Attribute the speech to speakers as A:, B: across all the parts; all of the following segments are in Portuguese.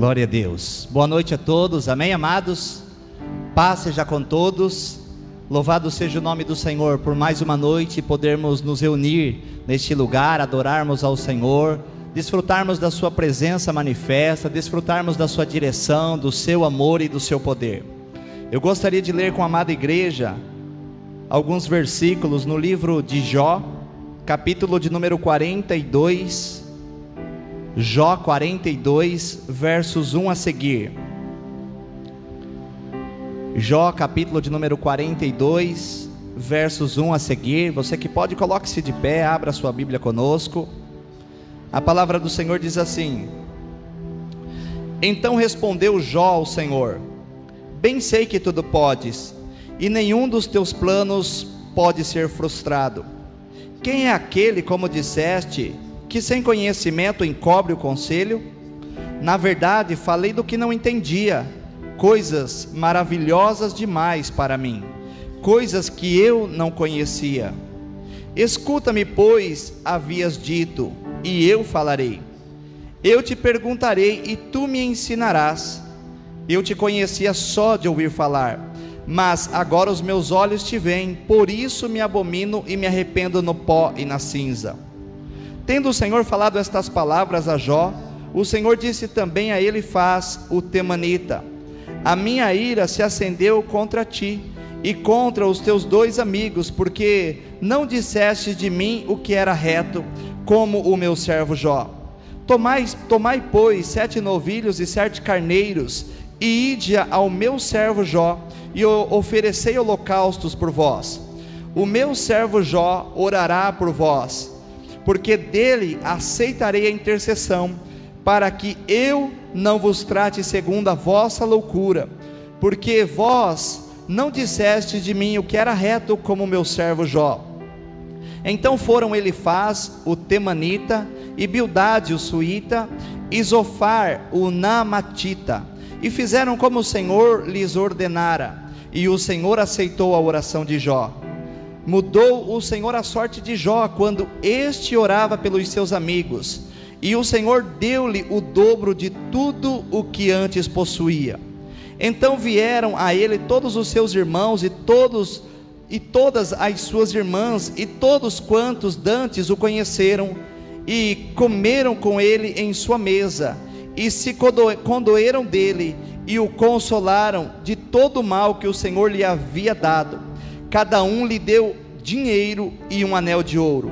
A: Glória a Deus. Boa noite a todos, amém, amados? Paz seja com todos. Louvado seja o nome do Senhor por mais uma noite podermos nos reunir neste lugar, adorarmos ao Senhor, desfrutarmos da sua presença manifesta, desfrutarmos da sua direção, do seu amor e do seu poder. Eu gostaria de ler com a amada igreja alguns versículos no livro de Jó, capítulo de número 42, Jó 42, versos 1 a seguir. Jó, capítulo de número 42, versos 1 a seguir. Você que pode, coloque-se de pé, abra sua Bíblia conosco. A palavra do Senhor diz assim: Então respondeu Jó ao Senhor: Bem sei que tudo podes, e nenhum dos teus planos pode ser frustrado. Quem é aquele, como disseste, que sem conhecimento encobre o conselho? Na verdade, falei do que não entendia, coisas maravilhosas demais para mim, coisas que eu não conhecia. Escuta-me, pois havias dito, e eu falarei. Eu te perguntarei e tu me ensinarás. Eu te conhecia só de ouvir falar, mas agora os meus olhos te veem, por isso me abomino e me arrependo no pó e na cinza. Tendo o Senhor falado estas palavras a Jó, o Senhor disse também a Elifaz, o temanita: A minha ira se acendeu contra ti e contra os teus dois amigos, porque não disseste de mim o que era reto, como o meu servo Jó. Tomai, pois, 7 novilhos e 7 carneiros, e ide ao meu servo Jó, e oferecei holocaustos por vós. O meu servo Jó orará por vós, porque dele aceitarei a intercessão, para que eu não vos trate segundo a vossa loucura, porque vós não disseste de mim o que era reto, como meu servo Jó. Então foram Elifaz, o temanita, e Bildade, o suíta, e Zofar, o naamatita, e fizeram como o Senhor lhes ordenara, e o Senhor aceitou a oração de Jó. Mudou o Senhor a sorte de Jó, quando este orava pelos seus amigos, e o Senhor deu-lhe o dobro de tudo o que antes possuía. Então vieram a ele todos os seus irmãos, e todas as suas irmãs, e todos quantos dantes o conheceram, e comeram com ele em sua mesa, e se condoeram dele, e o consolaram de todo o mal que o Senhor lhe havia dado. Cada um lhe deu dinheiro e um anel de ouro.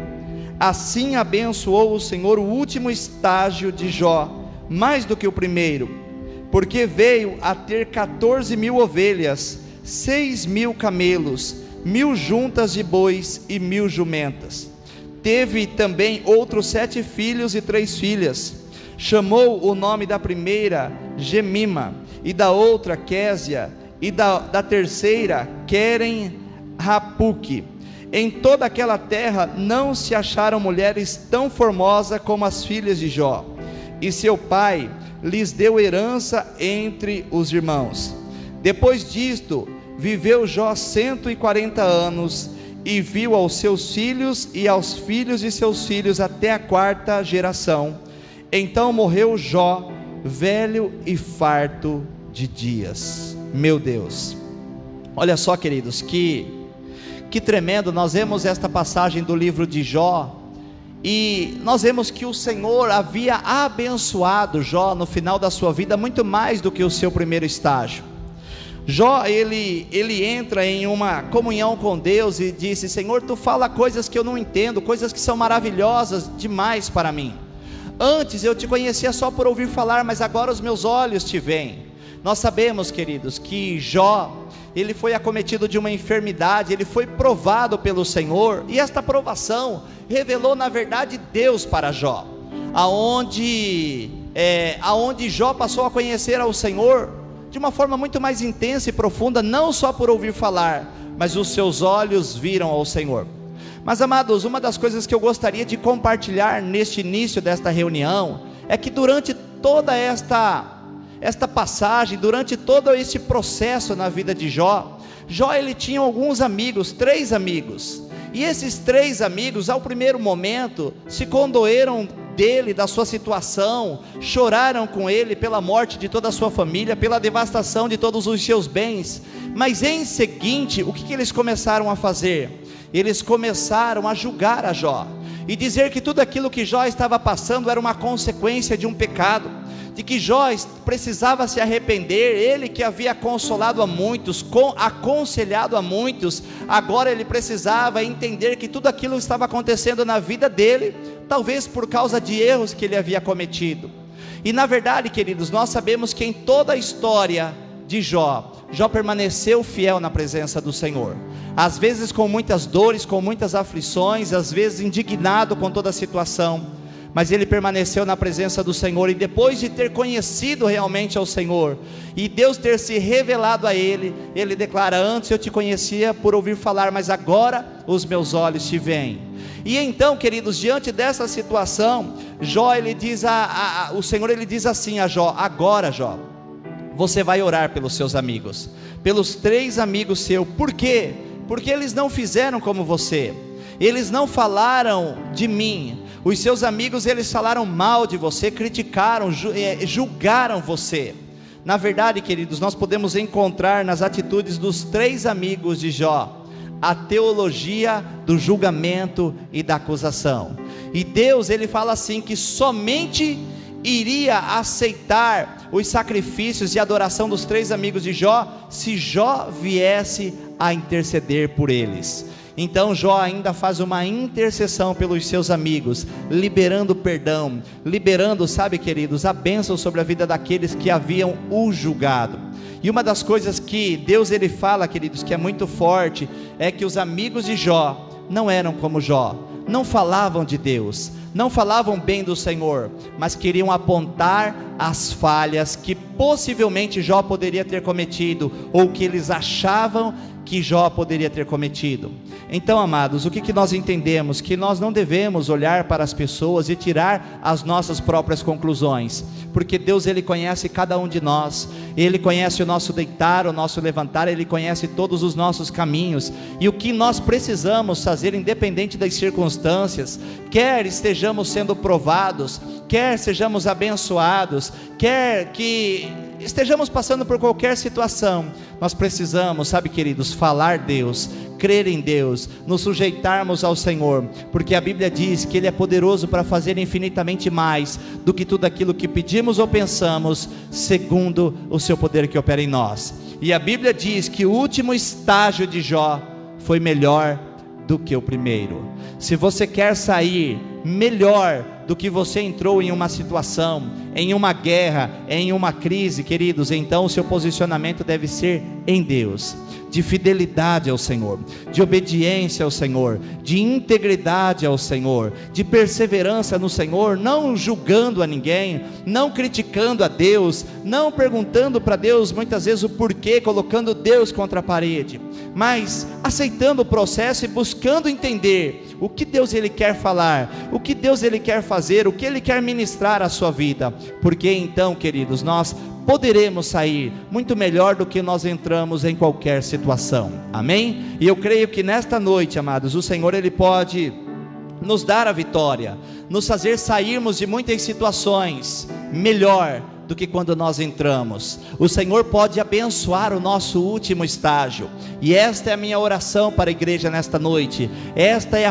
A: Assim abençoou o Senhor o último estágio de Jó, mais do que o primeiro, porque veio a ter 14.000 ovelhas, 6.000 camelos, 1.000 juntas de bois e 1.000 jumentas. Teve também outros 7 filhos e 3 filhas. Chamou o nome da primeira Gemima, e da outra Késia, e da terceira Queren Rapuque. Em toda aquela terra não se acharam mulheres tão formosas como as filhas de Jó, e seu pai lhes deu herança entre os irmãos. Depois disto, viveu Jó 140 anos, e viu aos seus filhos e aos filhos de seus filhos até a 4ª geração. Então morreu Jó, velho e farto de dias. Meu Deus, olha só, queridos, que tremendo. Nós vemos esta passagem do livro de Jó, e nós vemos que o Senhor havia abençoado Jó no final da sua vida, muito mais do que o seu primeiro estágio. Jó, ele entra em uma comunhão com Deus e disse: Senhor, tu fala coisas que eu não entendo, coisas que são maravilhosas demais para mim. Antes eu te conhecia só por ouvir falar, mas agora os meus olhos te veem. Nós sabemos, queridos, que Jó, ele foi acometido de uma enfermidade, ele foi provado pelo Senhor, e esta provação revelou na verdade Deus para Jó, aonde Jó passou a conhecer ao Senhor de uma forma muito mais intensa e profunda, não só por ouvir falar, mas os seus olhos viram ao Senhor. Mas, amados, uma das coisas que eu gostaria de compartilhar neste início desta reunião, é que durante toda esta passagem, durante todo esse processo na vida de Jó, ele tinha alguns amigos, 3 amigos, e esses 3 amigos, ao primeiro momento, se condoeram dele, da sua situação, choraram com ele pela morte de toda a sua família, pela devastação de todos os seus bens. Mas em seguinte, o que eles começaram a fazer? Eles começaram a julgar a Jó e dizer que tudo aquilo que Jó estava passando era uma consequência de um pecado, de que Jó precisava se arrepender. Ele que havia consolado a muitos, aconselhado a muitos, agora ele precisava entender que tudo aquilo estava acontecendo na vida dele, talvez por causa de erros que ele havia cometido. E na verdade, queridos, nós sabemos que em toda a história de Jó permaneceu fiel na presença do Senhor, às vezes com muitas dores, com muitas aflições, às vezes indignado com toda a situação, mas ele permaneceu na presença do Senhor. E depois de ter conhecido realmente ao Senhor, e Deus ter se revelado a ele, ele declara: antes eu te conhecia por ouvir falar, mas agora os meus olhos te veem. E então, queridos, diante dessa situação, Jó, ele diz o Senhor, ele diz assim a Jó: agora, Jó, você vai orar pelos seus amigos, pelos 3 amigos seus. Por quê? Porque eles não fizeram como você, eles não falaram de mim. Os seus amigos, eles falaram mal de você, criticaram, julgaram você. Na verdade, queridos, nós podemos encontrar nas atitudes dos 3 amigos de Jó a teologia do julgamento e da acusação. E Deus, ele fala assim, que somente iria aceitar os sacrifícios de adoração dos 3 amigos de Jó, se Jó viesse a interceder por eles. Então Jó ainda faz uma intercessão pelos seus amigos, liberando perdão, liberando, sabe, queridos, a bênção sobre a vida daqueles que haviam o julgado. E uma das coisas que Deus, ele fala, queridos, que é muito forte, é que os amigos de Jó não eram como Jó, não falavam de Deus, não falavam bem do Senhor, mas queriam apontar as falhas que possivelmente Jó poderia ter cometido, ou que eles achavam que Jó poderia ter cometido. Então, amados, o que nós entendemos? Que nós não devemos olhar para as pessoas e tirar as nossas próprias conclusões, porque Deus, ele conhece cada um de nós, ele conhece o nosso deitar, o nosso levantar, ele conhece todos os nossos caminhos, e o que nós precisamos fazer, independente das circunstâncias, quer estejamos sendo provados, quer sejamos abençoados, quer que estejamos passando por qualquer situação, nós precisamos, sabe, queridos, falar Deus, crer em Deus, nos sujeitarmos ao Senhor, porque a Bíblia diz que Ele é poderoso para fazer infinitamente mais do que tudo aquilo que pedimos ou pensamos, segundo o seu poder que opera em nós. E a Bíblia diz que o último estágio de Jó foi melhor do que o primeiro. Se você quer sair melhor do que você entrou em uma situação, em uma guerra, em uma crise, queridos, então o seu posicionamento deve ser em Deus, de fidelidade ao Senhor, de obediência ao Senhor, de integridade ao Senhor, de perseverança no Senhor, não julgando a ninguém, não criticando a Deus, não perguntando para Deus muitas vezes o porquê, colocando Deus contra a parede, mas aceitando o processo e buscando entender o que Deus, ele quer falar, o que Deus, ele quer fazer, o que ele quer ministrar à sua vida, porque então, queridos, nós poderemos sair muito melhor do que nós entramos em qualquer situação, amém? E eu creio que nesta noite, amados, o Senhor, ele pode nos dar a vitória, nos fazer sairmos de muitas situações melhor do que quando nós entramos. O Senhor pode abençoar o nosso último estágio, e esta é a minha oração para a igreja nesta noite, esta é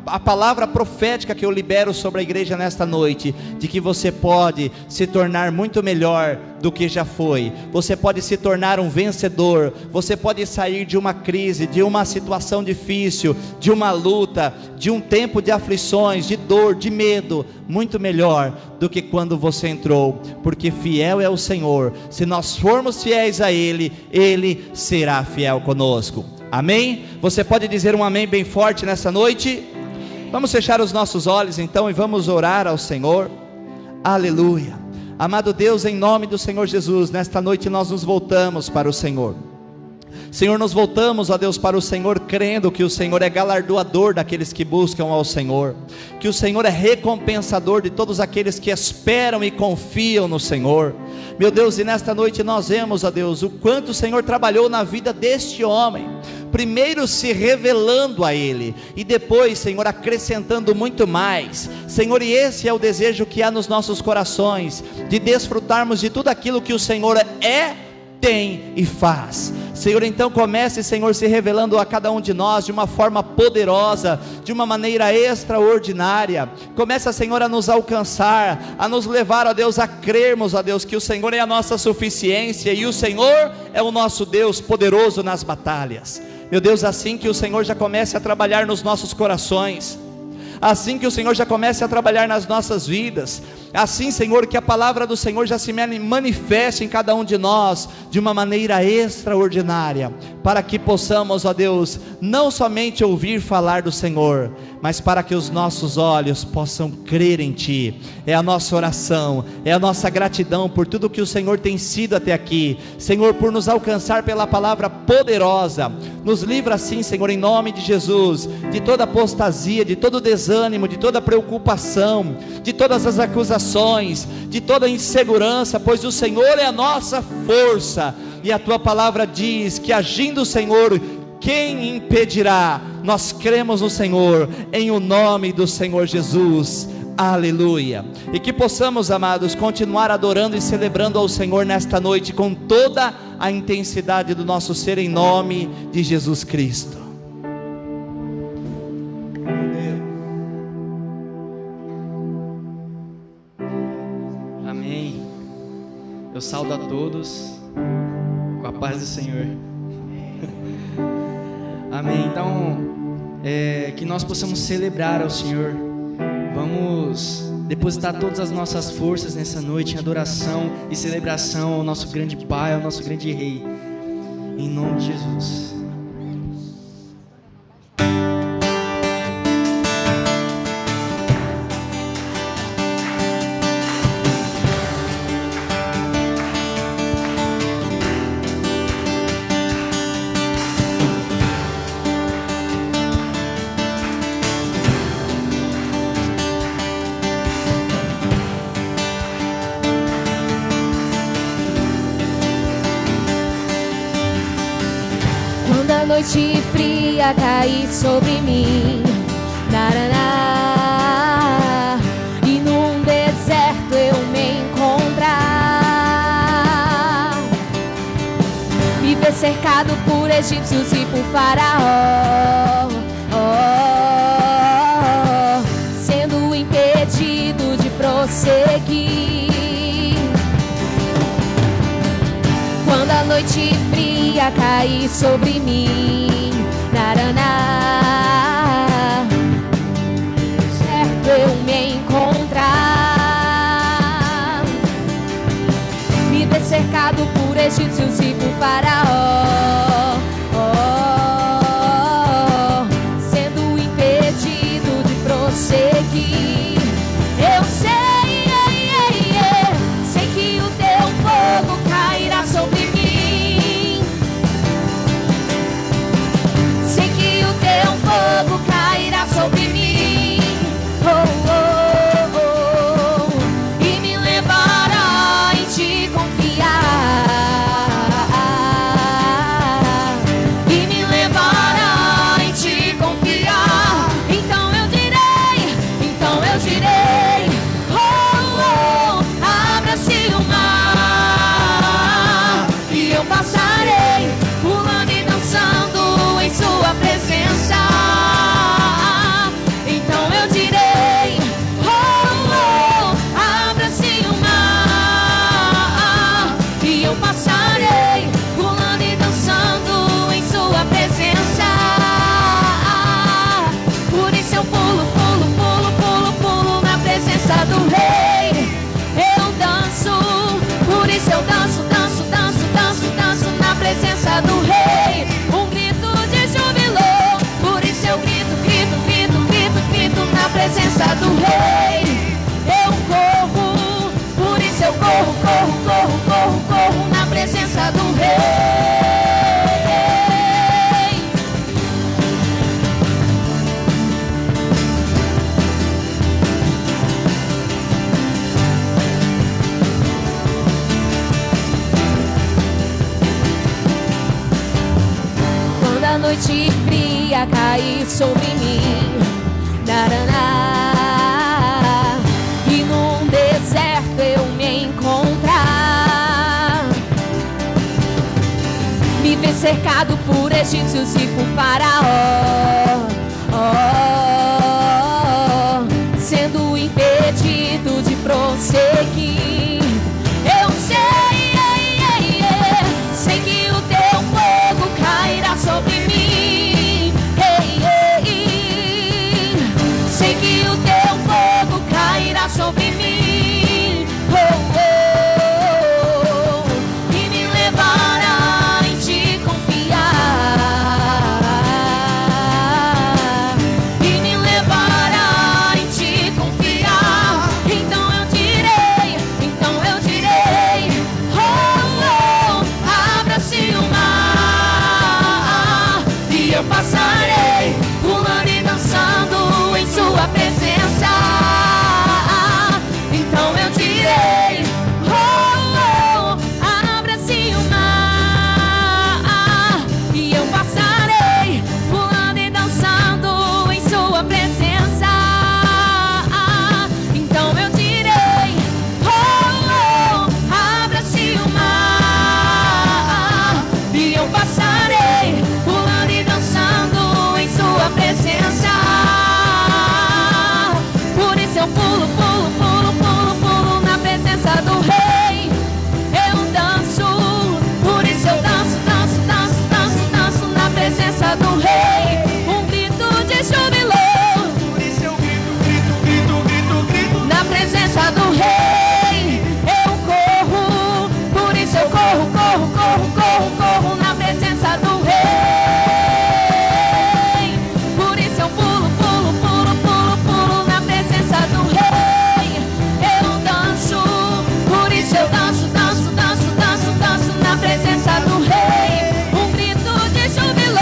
A: a palavra profética que eu libero sobre a igreja nesta noite, de que você pode se tornar muito melhor do que já foi, você pode se tornar um vencedor, você pode sair de uma crise, de uma situação difícil, de uma luta, de um tempo de aflições, de dor, de medo, muito melhor do que quando você entrou, porque fiel é o Senhor. Se nós formos fiéis a Ele, Ele será fiel conosco, amém? Você pode dizer um amém bem forte nessa noite? Vamos fechar os nossos olhos então e vamos orar ao Senhor. Aleluia. Amado Deus, em nome do Senhor Jesus, nesta noite nós nos voltamos para o Senhor, Senhor, nós voltamos, ó Deus, para o Senhor, crendo que o Senhor é galardoador daqueles que buscam ao Senhor, que o Senhor é recompensador de todos aqueles que esperam e confiam no Senhor. Meu Deus, e nesta noite nós vemos, ó Deus, o quanto o Senhor trabalhou na vida deste homem, primeiro se revelando a Ele, e depois, Senhor, acrescentando muito mais. Senhor, e esse é o desejo que há nos nossos corações, de desfrutarmos de tudo aquilo que o Senhor é, tem e faz. Senhor, então comece, Senhor, se revelando a cada um de nós de uma forma poderosa, de uma maneira extraordinária. Começa, Senhor, a nos alcançar, a nos levar, ó Deus, a crermos, ó Deus, que o Senhor é a nossa suficiência e o Senhor é o nosso Deus poderoso nas batalhas. Meu Deus, assim que o Senhor já comece a trabalhar nos nossos corações, assim que o Senhor já comece a trabalhar nas nossas vidas, assim, Senhor, que a palavra do Senhor já se manifeste em cada um de nós, de uma maneira extraordinária, para que possamos, ó Deus, não somente ouvir falar do Senhor, mas para que os nossos olhos possam crer em Ti. É a nossa oração, é a nossa gratidão por tudo que o Senhor tem sido até aqui, Senhor, por nos alcançar pela palavra poderosa. Nos livra assim, Senhor, em nome de Jesus, de toda apostasia, de todo desânimo, de toda preocupação, de todas as acusações, de toda insegurança, pois o Senhor é a nossa força, e a Tua palavra diz que agindo o Senhor, quem impedirá? Nós cremos no Senhor, em o nome do Senhor Jesus, aleluia. E que possamos, amados, continuar adorando e celebrando ao Senhor nesta noite, com toda a intensidade do nosso ser, em nome de Jesus Cristo.
B: Amém. Eu saúdo a todos com a paz do Senhor. Amém. Então, que nós possamos celebrar ao Senhor. Vamos depositar todas as nossas forças nessa noite em adoração e celebração ao nosso grande Pai, ao nosso grande Rei, em nome de Jesus.
C: Noite fria cair sobre mim, naraná, e num deserto eu me encontrar, me ver cercado por egípcios e por faraó, sendo impedido de prosseguir. Quando a noite fria cair sobre mim, naraná, certo eu me encontrar, me ver cercado por egípcios e por faraó, sendo impedido de prosseguir. Eu sei que o teu fogo cairá sobre mim. Fogo cairá sobre mim, e me levará em Ti confiar, e me levará em Ti confiar. Então eu direi, abra-se o mar, e eu passarei pulando e dançando em Sua presença. Do Rei, eu danço, por isso eu danço, danço, danço, danço, danço na presença do Rei. Um grito de júbilo, por isso eu grito, grito, grito, grito, grito na presença do Rei. Eu corro, por isso eu corro, corro, corro, corro, corro na presença noite fria cair sobre mim, naraná, e num deserto eu me encontrar, me ver cercado por egípcios e por faraó, sendo impedido de prosseguir. Eu sei que o teu fogo cairá sobre mim. Sei que o teu fogo cairá sobre mim. E me levará em te confiar. E me levará em te confiar. Então eu direi, abra-se o mar, e eu passarei, pulando e dançando em sua presença. Então eu direi, abra-se o mar, e eu passarei, pulando e dançando em sua presença. Então eu direi, abra-se o mar, e eu passarei, pulando e dançando em sua presença. Por isso eu pulo, pulo, pulo, pulo, pulo na presença do Rei. Eu danço, por isso eu danço, danço, danço, danço, danço na presença do Rei. Um grito de júbilo,
B: Por isso eu grito, grito, grito, grito, grito.
C: na presença do Rei. Eu corro, por isso eu corro, corro, corro, corro, corro na presença do Rei. Por isso eu pulo, pulo, pulo, pulo, pulo na presença do Rei. Eu danço, por isso eu danço, danço, danço, danço, danço na presença do Rei. Um grito de júbilo,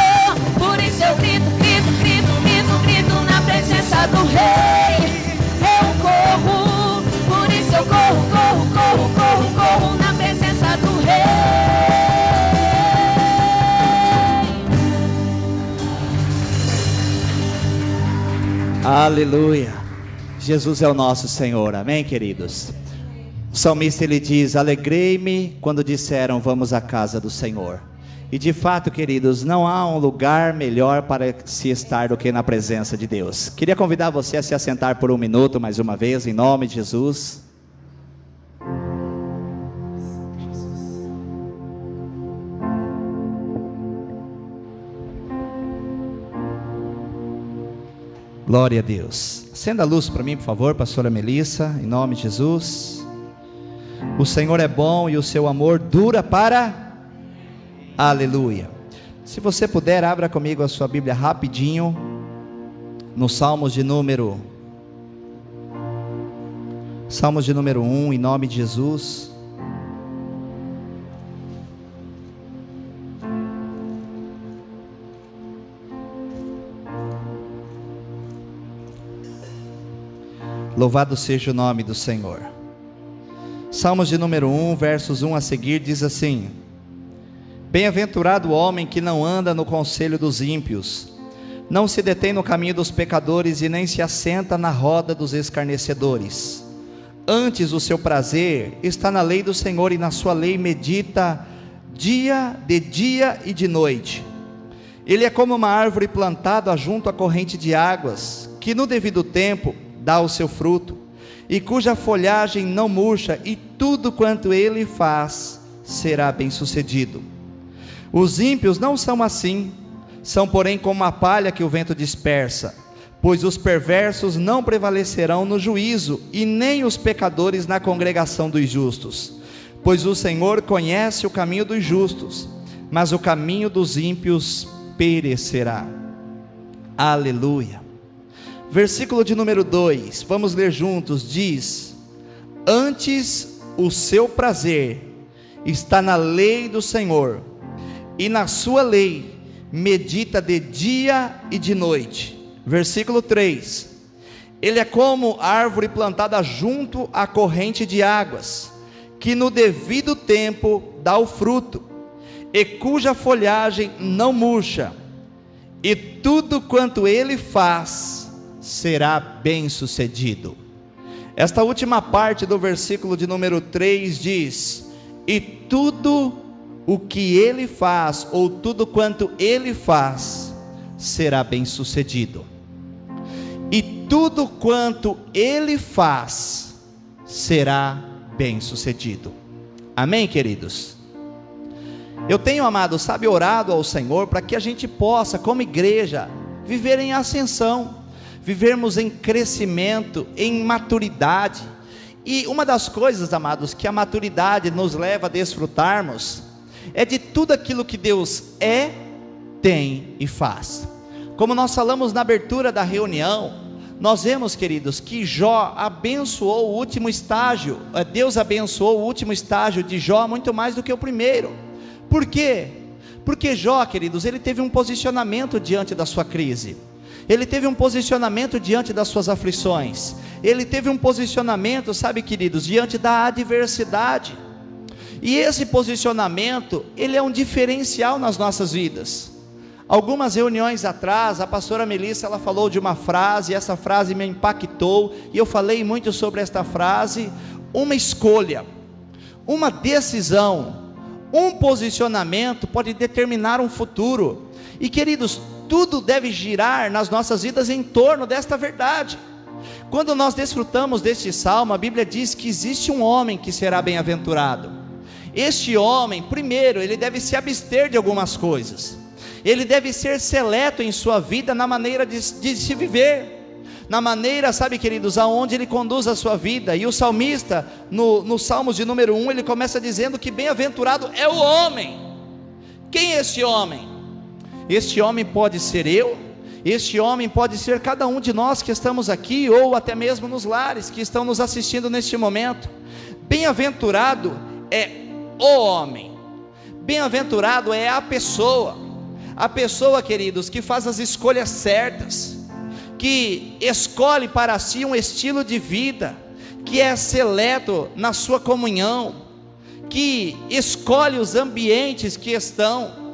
C: por isso eu grito, grito, grito, grito, grito na presença do Rei. Eu corro, por isso eu corro, corro, corro, corro, corro na presença do Rei.
A: Aleluia. Jesus é o nosso Senhor, amém, queridos? O salmista ele diz: alegrei-me quando disseram vamos à casa do Senhor. E de fato, queridos, não há um lugar melhor para se estar do que na presença de Deus. Queria convidar você a se assentar por um minuto mais uma vez, em nome de Jesus. Glória a Deus. Acenda a luz para mim, por favor, pastora Melissa, em nome de Jesus. O Senhor é bom e o seu amor dura para... Aleluia. Se você puder, abra comigo a sua Bíblia rapidinho, no Salmos de número 1, em nome de Jesus. Louvado seja o nome do Senhor. Salmos de número 1, versos 1 a seguir, diz assim: bem-aventurado o homem que não anda no conselho dos ímpios, não se detém no caminho dos pecadores e nem se assenta na roda dos escarnecedores. Antes o seu prazer está na lei do Senhor, e na sua lei medita de dia e de noite. Ele é como uma árvore plantada junto à corrente de águas, que no devido tempo dá o seu fruto, e cuja folhagem não murcha, e tudo quanto ele faz será bem sucedido. Os ímpios não são assim, são porém como a palha que o vento dispersa. Pois os perversos não prevalecerão no juízo, e nem os pecadores na congregação dos justos. Pois o Senhor conhece o caminho dos justos, mas o caminho dos ímpios perecerá. Aleluia. Versículo de número 2, vamos ler juntos, diz: antes o seu prazer está na lei do Senhor, e na sua lei medita de dia e de noite. Versículo 3, ele é como árvore plantada junto à corrente de águas, que no devido tempo dá o fruto, e cuja folhagem não murcha, e tudo quanto ele faz será bem-sucedido. Esta última parte do versículo de número 3 diz: e tudo o que ele faz, ou tudo quanto ele faz, será bem-sucedido. E tudo quanto ele faz será bem-sucedido. Amém, queridos? Eu tenho, amado, sabe, orado ao Senhor para que a gente possa, como igreja, viver em ascensão, vivermos em crescimento, em maturidade. E uma das coisas, amados, que a maturidade nos leva a desfrutarmos, é de tudo aquilo que Deus é, tem e faz. Como nós falamos na abertura da reunião, nós vemos, queridos, que Jó abençoou o último estágio, Deus abençoou o último estágio de Jó muito mais do que o primeiro. Por quê? Porque Jó, queridos, ele teve um posicionamento diante da sua crise, ele teve um posicionamento diante das suas aflições, ele teve um posicionamento, sabe, queridos, diante da adversidade. E esse posicionamento, ele é um diferencial nas nossas vidas. Algumas reuniões atrás, a pastora Melissa, ela falou de uma frase, e essa frase me impactou, e eu falei muito sobre esta frase: uma escolha, uma decisão, um posicionamento pode determinar um futuro. E, queridos, tudo deve girar nas nossas vidas em torno desta verdade. Quando nós desfrutamos deste salmo, a Bíblia diz que existe um homem que será bem-aventurado. Este homem, primeiro, ele deve se abster de algumas coisas, ele deve ser seleto em sua vida na maneira de se viver, na maneira, sabe, queridos, aonde ele conduz a sua vida. E o salmista, no Salmos de número 1, ele começa dizendo que bem-aventurado é o homem. Quem é esse homem? Este homem pode ser eu, este homem pode ser cada um de nós que estamos aqui, ou até mesmo nos lares que estão nos assistindo neste momento. Bem-aventurado é o homem, bem-aventurado é a pessoa, queridos, que faz as escolhas certas, que escolhe para si um estilo de vida, que é seleto na sua comunhão, que escolhe os ambientes que estão.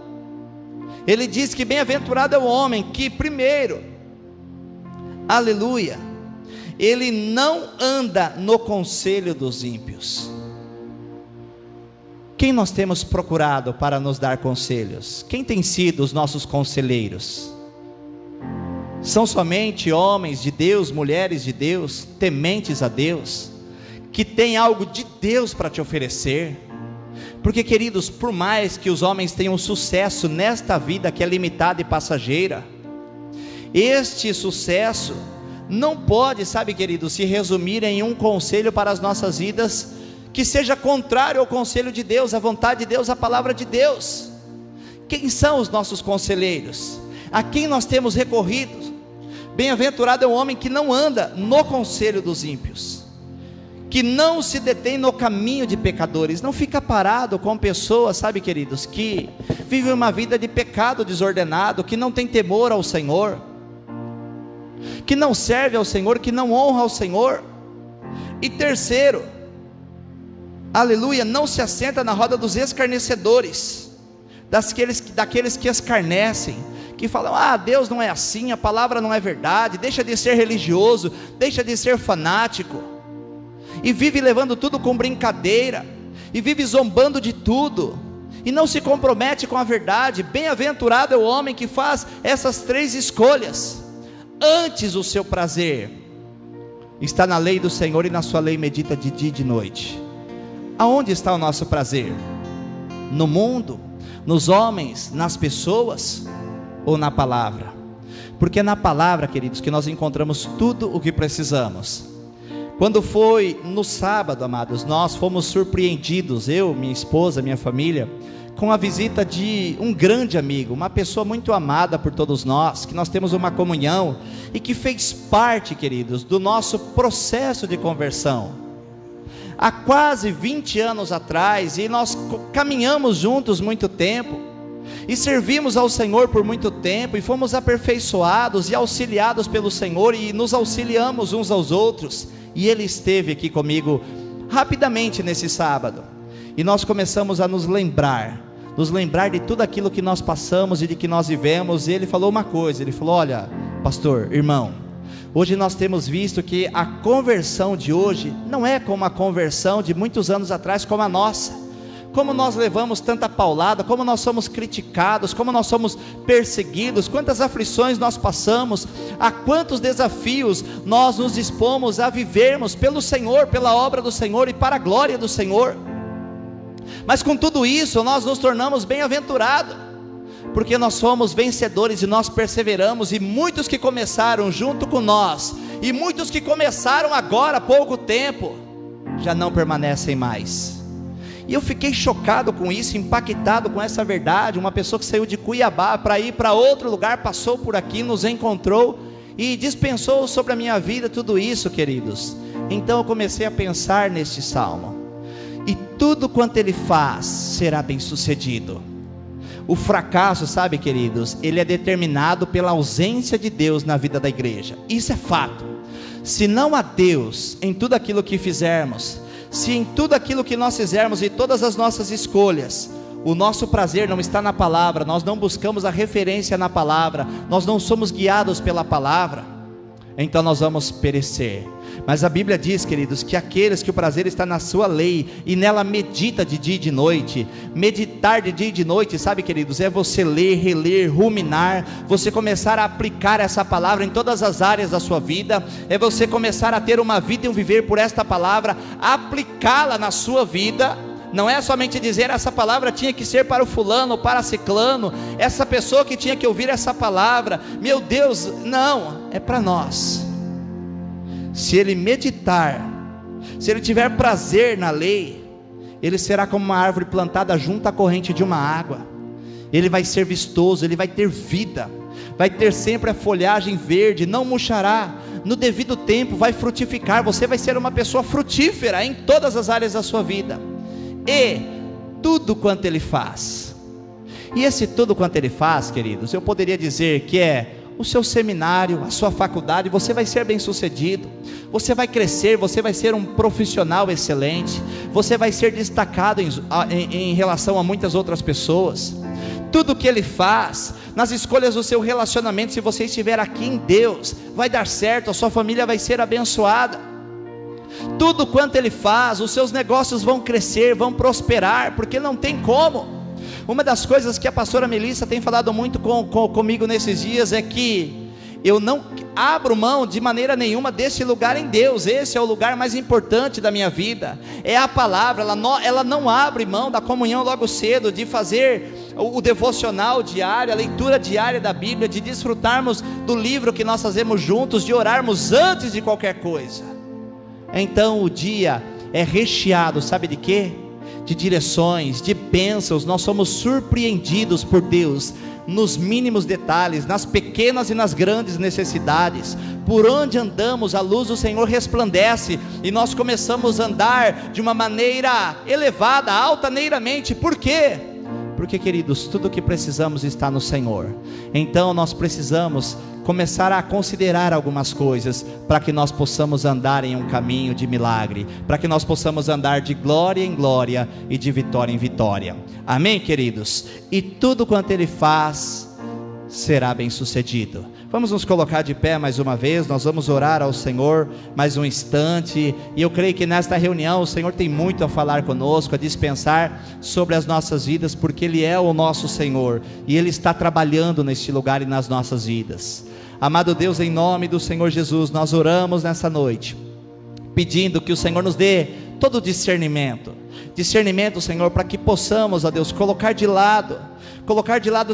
A: Ele diz que bem-aventurado é o homem que, primeiro, aleluia, ele não anda no conselho dos ímpios. Quem nós temos procurado para nos dar conselhos? Quem tem sido os nossos conselheiros? São somente homens de Deus, mulheres de Deus, tementes a Deus, que têm algo de Deus para te oferecer? Porque, queridos, por mais que os homens tenham sucesso nesta vida que é limitada e passageira, este sucesso não pode, sabe, queridos, se resumir em um conselho para as nossas vidas que seja contrário ao conselho de Deus, à vontade de Deus, à palavra de Deus. Quem são os nossos conselheiros? A quem nós temos recorrido? Bem-aventurado é o homem que não anda no conselho dos ímpios, que não se detém no caminho de pecadores, não fica parado com pessoas, sabe, queridos, que vivem uma vida de pecado desordenado, que não tem temor ao Senhor, que não serve ao Senhor, que não honra ao Senhor. E terceiro, aleluia, não se assenta na roda dos escarnecedores, daqueles que escarnecem, que falam: ah, Deus não é assim, a palavra não é verdade, deixa de ser religioso, deixa de ser fanático, e vive levando tudo com brincadeira, e vive zombando de tudo, e não se compromete com a verdade. Bem-aventurado é o homem que faz essas três escolhas. Antes, o seu prazer está na lei do Senhor, e na sua lei medita de dia e de noite. Aonde está o nosso prazer? No mundo, nos homens, nas pessoas, ou na palavra? Porque é na palavra, queridos, que nós encontramos tudo o que precisamos. Quando foi no sábado, amados, nós fomos surpreendidos, eu, minha esposa, minha família, com a visita de um grande amigo, uma pessoa muito amada por todos nós, que nós temos uma comunhão, e que fez parte, queridos, do nosso processo de conversão. Há quase 20 anos atrás, e nós caminhamos juntos muito tempo, e servimos ao Senhor por muito tempo, e fomos aperfeiçoados e auxiliados pelo Senhor, e nos auxiliamos uns aos outros. E ele esteve aqui comigo rapidamente nesse sábado, e nós começamos a nos lembrar nos lembrar de tudo aquilo que nós passamos e de que nós vivemos. E ele falou uma coisa, ele falou: olha, pastor, irmão, hoje nós temos visto que a conversão de hoje não é como a conversão de muitos anos atrás, como a nossa. Como nós levamos tanta paulada, como nós somos criticados, como nós somos perseguidos, quantas aflições nós passamos, a quantos desafios nós nos dispomos a vivermos pelo Senhor, pela obra do Senhor e para a glória do Senhor. Mas com tudo isso nós nos tornamos bem-aventurados, porque nós somos vencedores e nós perseveramos. E muitos que começaram junto com nós, e muitos que começaram agora há pouco tempo, já não permanecem mais. E eu fiquei chocado com isso, impactado com essa verdade. Uma pessoa que saiu de Cuiabá para ir para outro lugar, passou por aqui, nos encontrou e dispensou sobre a minha vida tudo isso, queridos. Então eu comecei a pensar neste salmo: e tudo quanto ele faz será bem sucedido. O fracasso, sabe, queridos, ele é determinado pela ausência de Deus na vida da igreja. Isso é fato. Se não há Deus em tudo aquilo que fizermos, se em tudo aquilo que nós fizermos e todas as nossas escolhas, o nosso prazer não está na palavra, nós não buscamos a referência na palavra, nós não somos guiados pela palavra, então nós vamos perecer. Mas a Bíblia diz, queridos, que aqueles que o prazer está na sua lei e nela medita de dia e de noite. Meditar de dia e de noite, sabe, queridos, é você ler, reler, ruminar, você começar a aplicar essa palavra em todas as áreas da sua vida, é você começar a ter uma vida e um viver por esta palavra, aplicá-la na sua vida. Não é somente dizer: essa palavra tinha que ser para o fulano ou para ciclano, essa pessoa que tinha que ouvir essa palavra, meu Deus, não, é para nós. Se ele meditar, se ele tiver prazer na lei, ele será como uma árvore plantada junto à corrente de uma água. Ele vai ser vistoso, ele vai ter vida, vai ter sempre a folhagem verde, não murchará, no devido tempo vai frutificar. Você vai ser uma pessoa frutífera em todas as áreas da sua vida. E tudo quanto ele faz, e esse tudo quanto ele faz, queridos, eu poderia dizer que é o seu seminário, a sua faculdade. Você vai ser bem sucedido, você vai crescer, você vai ser um profissional excelente, você vai ser destacado em relação a muitas outras pessoas. Tudo que ele faz, nas escolhas do seu relacionamento, se você estiver aqui em Deus, vai dar certo, a sua família vai ser abençoada. Tudo quanto ele faz, os seus negócios vão crescer, vão prosperar, porque não tem como. Uma das coisas que a pastora Melissa tem falado muito comigo nesses dias é que eu não abro mão de maneira nenhuma desse lugar em Deus. Esse é o lugar mais importante da minha vida, é a palavra. Ela não abre mão da comunhão logo cedo, de fazer o devocional diário, a leitura diária da Bíblia, de desfrutarmos do livro que nós fazemos juntos, de orarmos antes de qualquer coisa. Então o dia é recheado, sabe de quê? De direções, de bênçãos. Nós somos surpreendidos por Deus nos mínimos detalhes, nas pequenas e nas grandes necessidades. Por onde andamos, a luz do Senhor resplandece, e nós começamos a andar de uma maneira elevada, altaneiramente. Por quê? Porque, queridos, tudo o que precisamos está no Senhor. Então nós precisamos começar a considerar algumas coisas, para que nós possamos andar em um caminho de milagre, para que nós possamos andar de glória em glória e de vitória em vitória. Amém, queridos? E tudo quanto ele faz será bem sucedido. Vamos nos colocar de pé mais uma vez, nós vamos orar ao Senhor mais um instante, e eu creio que nesta reunião o Senhor tem muito a falar conosco, a dispensar sobre as nossas vidas, porque Ele é o nosso Senhor, e Ele está trabalhando neste lugar e nas nossas vidas. Amado Deus, em nome do Senhor Jesus, nós oramos nessa noite, pedindo que o Senhor nos dê todo o discernimento, Senhor, para que possamos, ó Deus, colocar de lado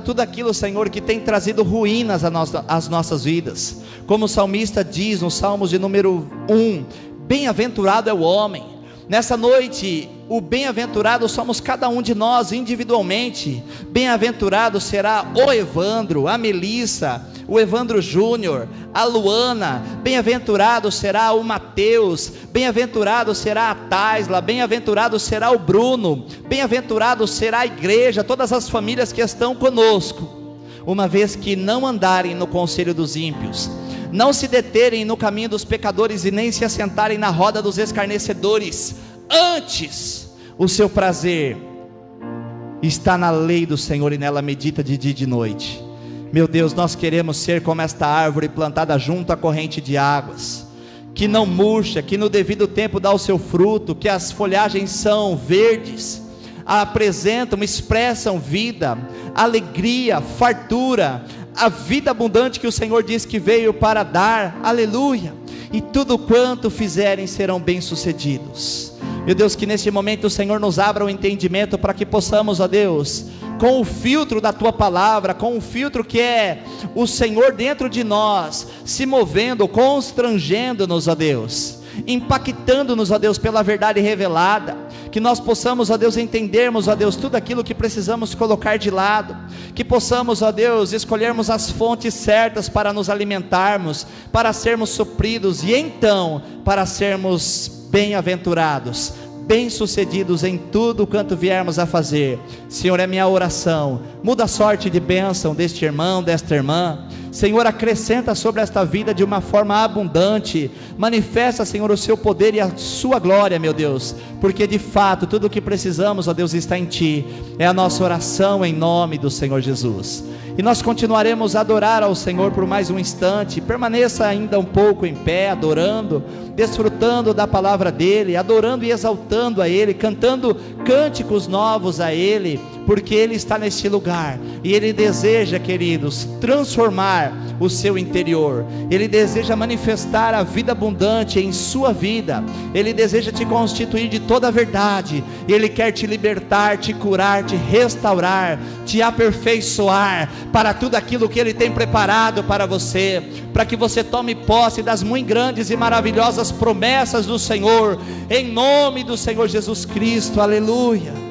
A: tudo aquilo, Senhor, que tem trazido ruínas às nossas vidas. Como o salmista diz no Salmos de número 1, bem-aventurado é o homem. Nessa noite, o bem-aventurado somos cada um de nós individualmente. Bem-aventurado será o Evandro, a Melissa, o Evandro Júnior, a Luana. Bem-aventurado será o Mateus, bem-aventurado será a Taisla, bem-aventurado será o Bruno, bem-aventurado será a igreja, todas as famílias que estão conosco, uma vez que não andarem no conselho dos ímpios, não se deterem no caminho dos pecadores e nem se assentarem na roda dos escarnecedores. Antes, o seu prazer está na lei do Senhor e nela medita de dia e de noite. Meu Deus, nós queremos ser como esta árvore plantada junto à corrente de águas, que não murcha, que no devido tempo dá o seu fruto, que as folhagens são verdes, apresentam, expressam vida, alegria, fartura, a vida abundante que o Senhor diz que veio para dar, aleluia, e tudo quanto fizerem serão bem-sucedidos. Meu Deus, que neste momento o Senhor nos abra o entendimento para que possamos, ó Deus, com o filtro da Tua Palavra, com o filtro que é o Senhor dentro de nós, se movendo, constrangendo-nos, ó Deus, impactando-nos, ó Deus, pela verdade revelada, que nós possamos, ó Deus, entendermos, ó Deus, tudo aquilo que precisamos colocar de lado, que possamos, ó Deus, escolhermos as fontes certas para nos alimentarmos, para sermos supridos e então para sermos bem-aventurados, bem-sucedidos em tudo quanto viermos a fazer. Senhor, é minha oração, muda a sorte de bênção deste irmão, desta irmã. Senhor, acrescenta sobre esta vida de uma forma abundante, manifesta, Senhor, o seu poder e a sua glória, meu Deus, porque de fato tudo o que precisamos, ó Deus, está em Ti. É a nossa oração em nome do Senhor Jesus. E nós continuaremos a adorar ao Senhor por mais um instante. Permaneça ainda um pouco em pé, adorando, desfrutando da palavra dEle, adorando e exaltando a Ele, cantando cânticos novos a Ele, porque Ele está neste lugar, e Ele deseja, queridos, transformar o seu interior. Ele deseja manifestar a vida abundante em sua vida. Ele deseja te constituir de toda a verdade. Ele quer te libertar, te curar, te restaurar, te aperfeiçoar para tudo aquilo que Ele tem preparado para você, para que você tome posse das muito grandes e maravilhosas promessas do Senhor, em nome do Senhor Jesus Cristo. Aleluia.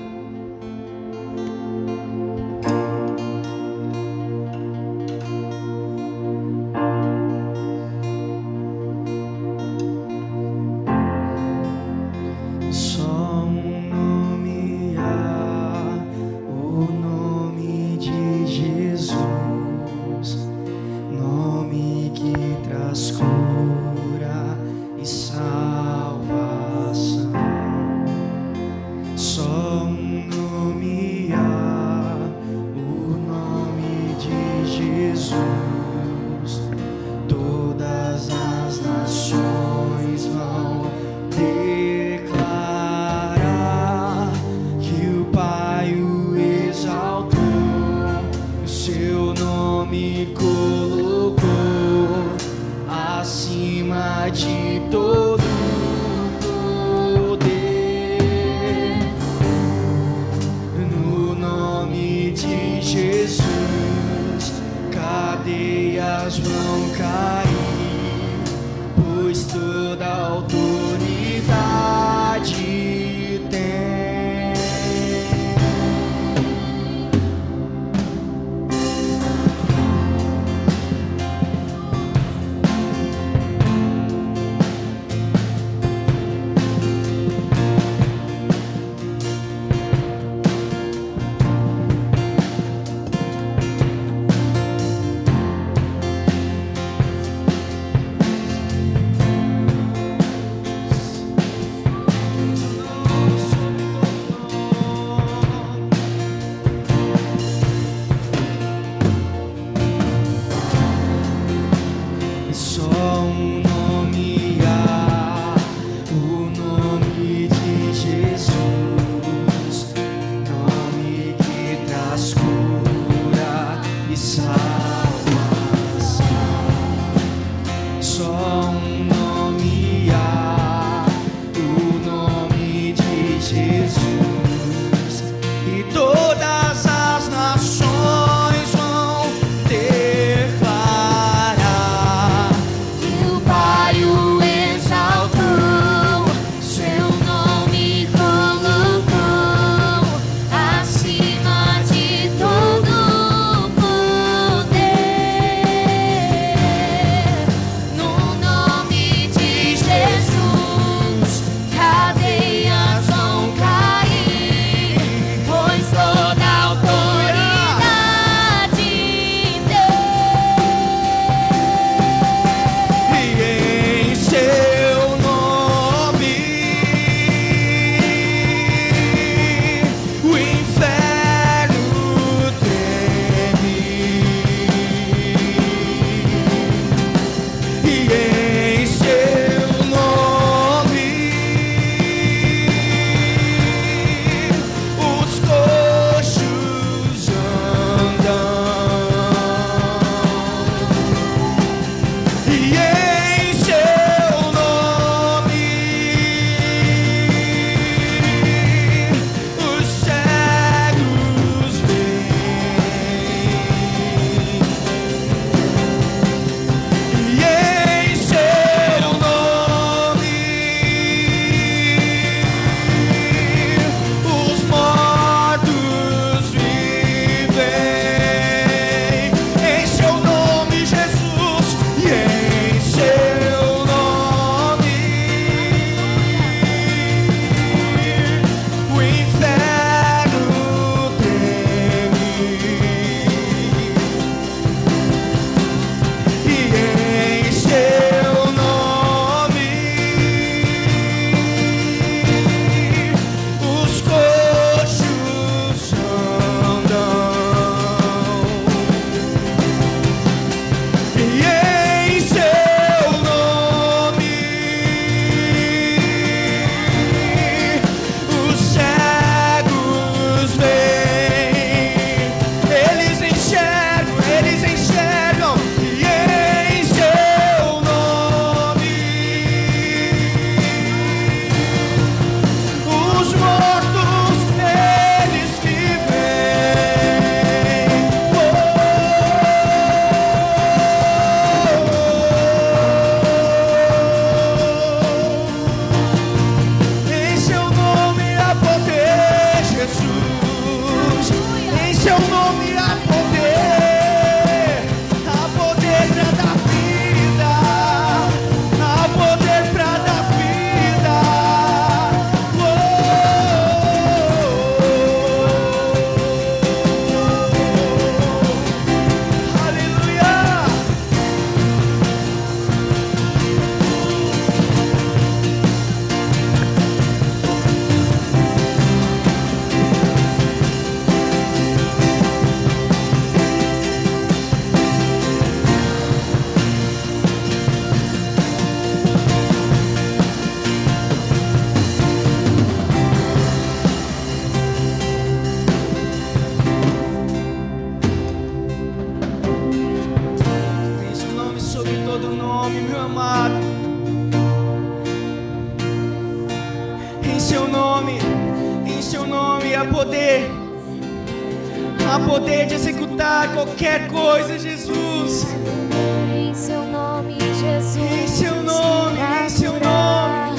B: Há poder de executar qualquer coisa, Jesus.
C: Em seu nome, Jesus.
B: Em seu nome, em seu nome.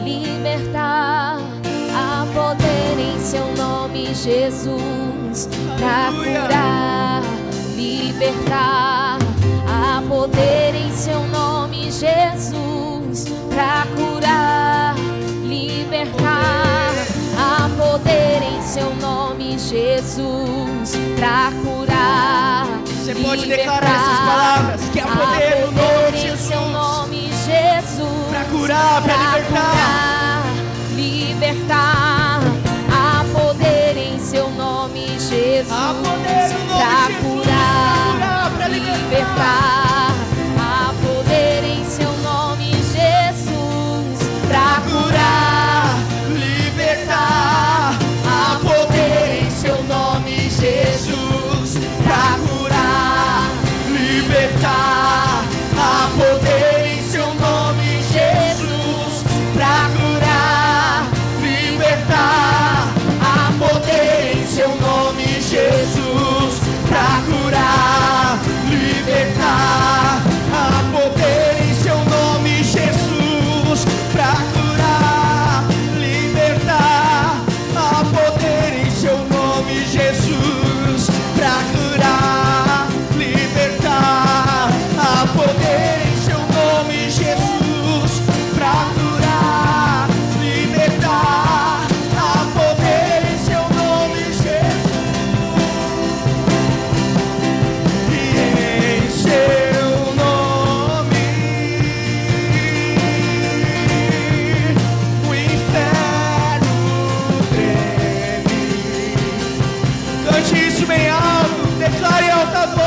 C: Libertar. Há poder em seu nome, Jesus. Pra curar, libertar. Há poder em seu nome, Jesus. Pra curar, libertar. Há poder em seu nome, Jesus, pra curar.
B: Você pode declarar essas palavras, que há poder no nome de Jesus.
C: Em seu nome, Jesus,
B: pra curar, pra libertar.
C: Libertar. Há poder em seu nome, Jesus,
B: há poder no nome
C: pra
B: de Jesus,
C: curar,
B: pra
C: libertar. Há poder em seu nome, Jesus, pra curar,
B: libertar. Há poder em seu nome, Jesus, pra curar, libertar. Há poder em seu nome, Jesus, pra curar, libertar. Há poder em seu nome, Jesus, pra curar, libertar. Há poder em seu nome, Jesus, pra curar, libertar. Há poder em seu nome, Jesus, pra curar, libertar. Há poder em seu nome, Jesus, pra curar, libertar. Há poder em seu nome, Jesus, e em seu nome o inferno treme. Cante isso bem alto, declare em alta voz.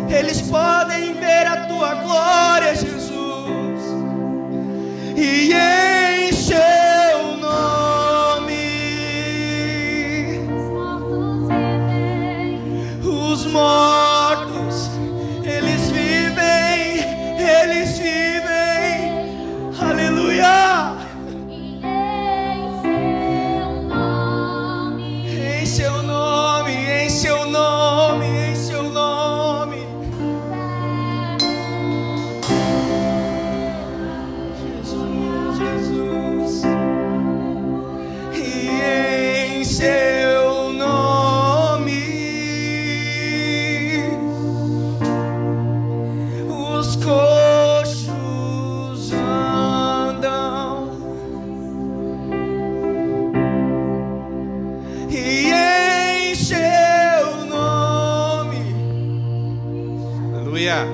B: Eles podem ver a tua glória, Jesus, e em seu nome os mortos, eles vivem, aleluia. Em seu nome, em seu nome, em seu nome. Jesus, Jesus. E em seu nome os coxos andam. E em seu nome, aleluia,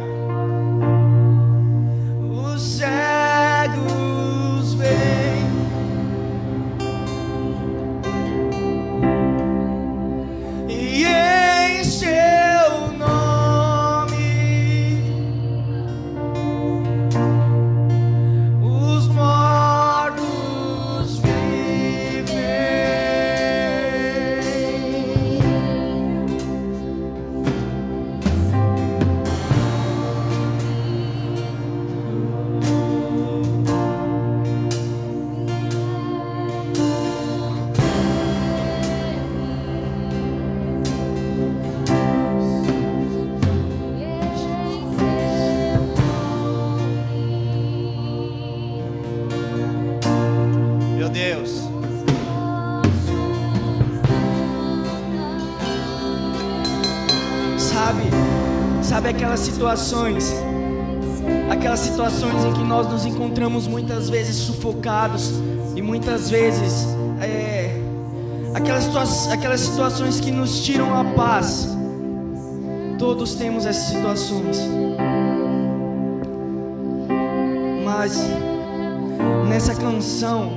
B: os cegos veem. E em seu nome os mortos vivem. aquelas situações em que nós nos encontramos muitas vezes sufocados e muitas vezes aquelas situações que nos tiram a paz. Todos temos essas situações, mas nessa canção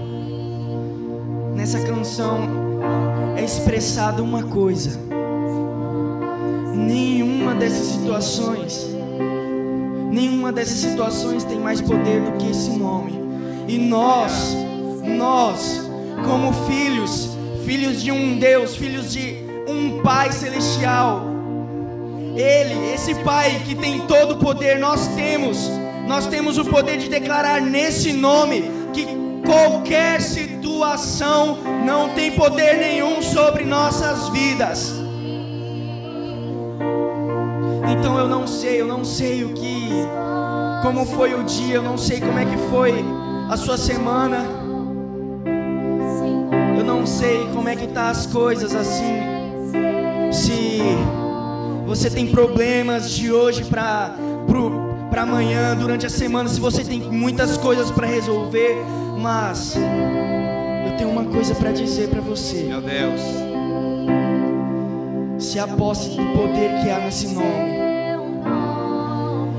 B: é expressada uma coisa: nenhuma dessas situações tem mais poder do que esse nome. E nós como filhos de um Deus, filhos de um Pai celestial, esse Pai que tem todo o poder, nós temos o poder de declarar nesse nome que qualquer situação não tem poder nenhum sobre nossas vidas. Então eu não sei como foi o dia, eu não sei como é que foi a sua semana, eu não sei como é que tá as coisas assim, se você tem problemas de hoje para amanhã, durante a semana, se você tem muitas coisas para resolver, mas eu tenho uma coisa para dizer para você.
A: Meu Deus,
B: se aposte do poder que há nesse nome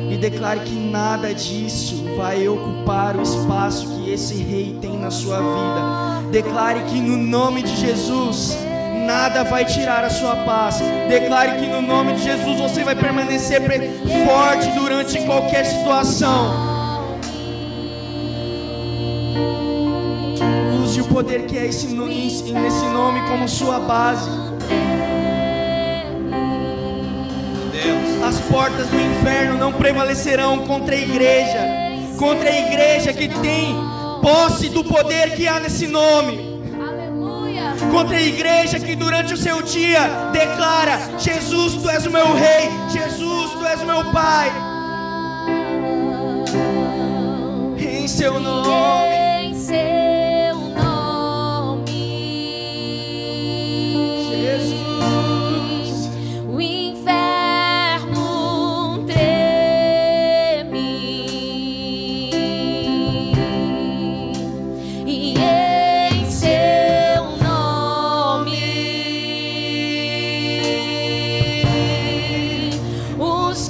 B: e declare que nada disso vai ocupar o espaço que esse rei tem na sua vida. Declare que no nome de Jesus nada vai tirar a sua paz. Declare que no nome de Jesus você vai permanecer forte durante qualquer situação. Use o poder que é nesse nome como sua base. As portas do inferno não prevalecerão contra a igreja que tem posse do poder que há nesse nome.
C: Aleluia.
B: Contra a igreja que durante o seu dia declara: Jesus, tu és o meu rei, Jesus, tu és o meu Pai. Em seu nome.
C: Os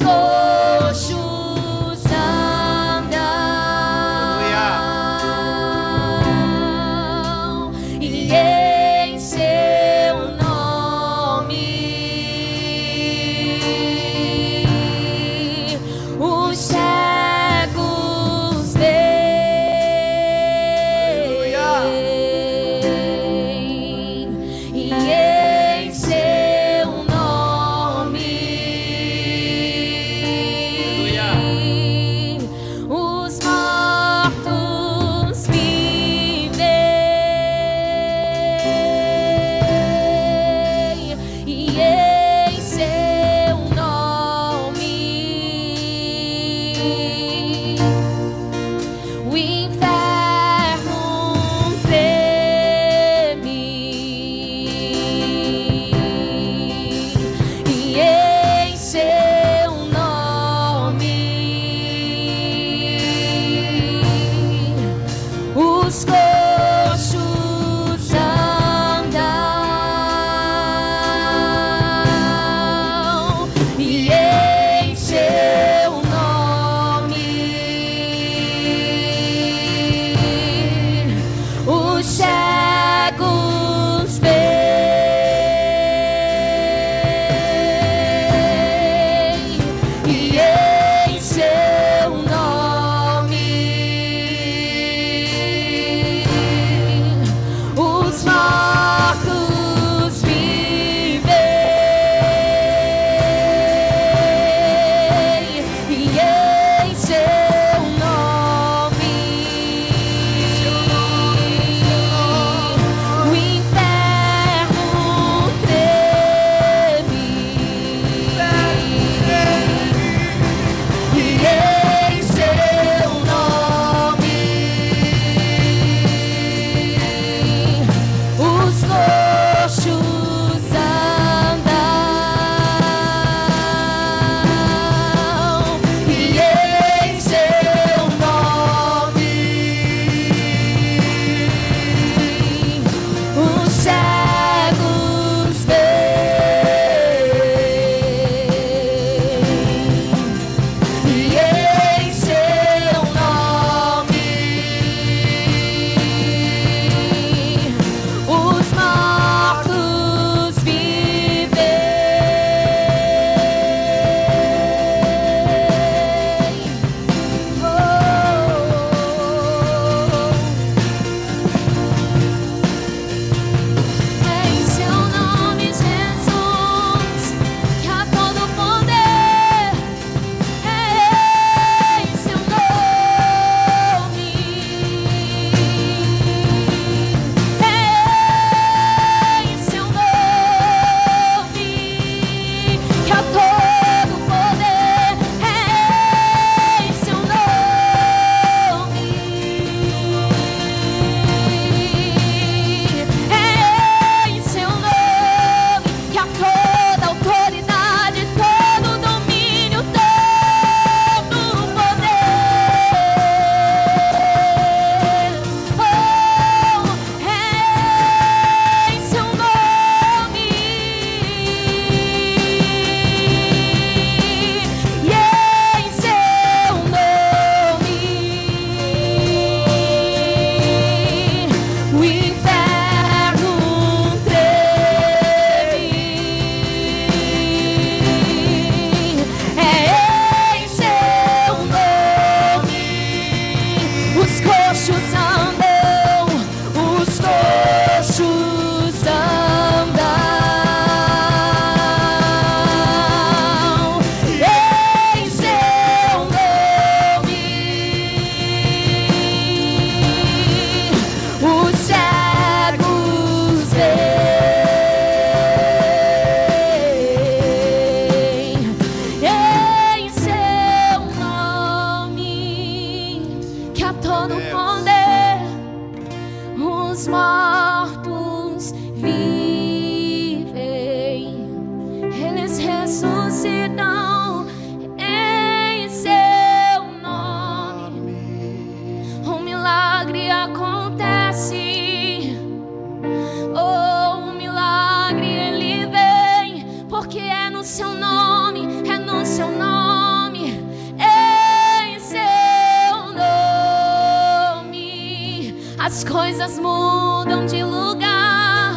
C: as coisas mudam de lugar,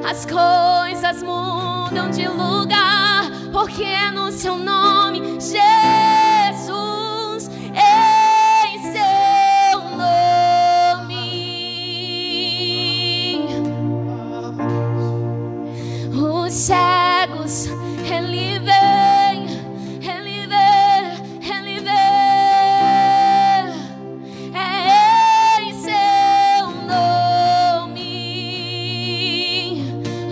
C: as coisas mudam de lugar, porque é no seu nome, Jesus, em seu nome. Os cegos, ele vem, ele vê, ele vê. É em seu nome.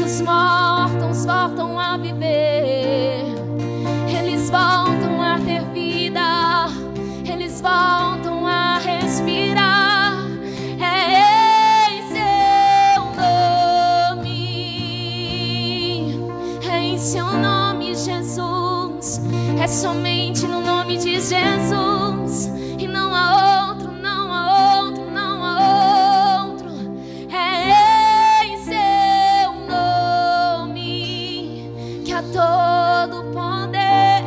C: Os mortos voltam a viver, eles voltam a ter vida, eles voltam a respirar. É em seu nome, é em seu nome, Jesus. É somente no nome de Jesus, e não há outro, não há outro, não há outro. É em seu nome que há todo poder,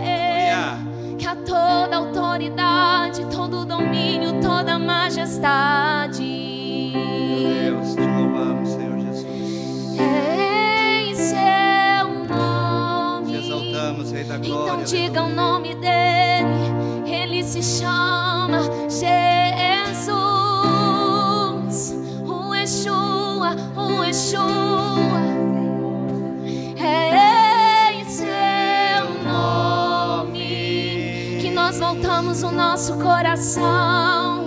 C: que há toda autoridade, todo domínio, toda majestade.
A: Deus, te louvamos, Senhor Jesus.
C: É em seu nome.
A: Te exaltamos, Rei da Glória.
C: Então diga o nome dele, ele se chama Jesus, o Yeshua, o Yeshua. É em seu nome que nós voltamos o nosso coração.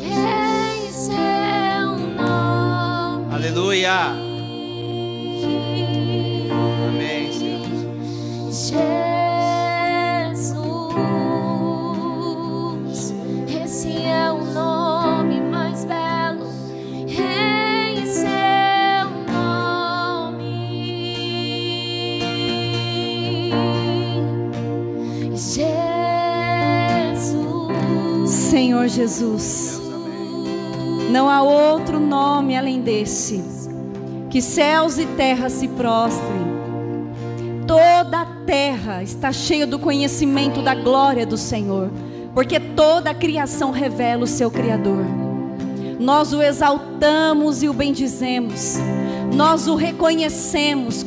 C: Em seu nome.
A: Aleluia. Amém, Senhor.
C: Jesus, esse é o nome mais belo. Em seu nome, Jesus.
D: Senhor Jesus, não há outro nome além desse. Que céus e terra se prostrem. Toda a terra está cheia do conhecimento da glória do Senhor, porque toda a criação revela o seu Criador. Nós o exaltamos e o bendizemos. Nós o reconhecemos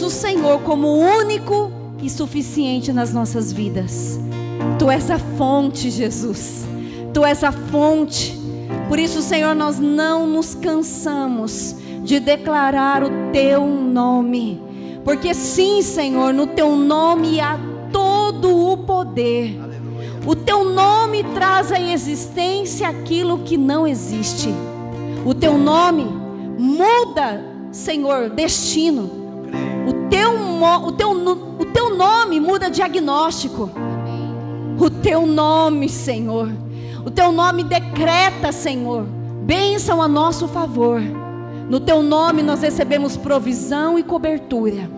D: o Senhor como o único e suficiente nas nossas vidas. Tu és a fonte, Jesus. Tu és a fonte. Por isso, Senhor, nós não nos cansamos de declarar o Teu nome. Porque sim, Senhor, no Teu nome há todo o poder. O Teu nome traz à existência aquilo que não existe. O Teu nome muda, Senhor, destino. O Teu nome muda diagnóstico. O Teu nome, Senhor, o Teu nome decreta, Senhor, bênção a nosso favor. No Teu nome nós recebemos provisão e cobertura.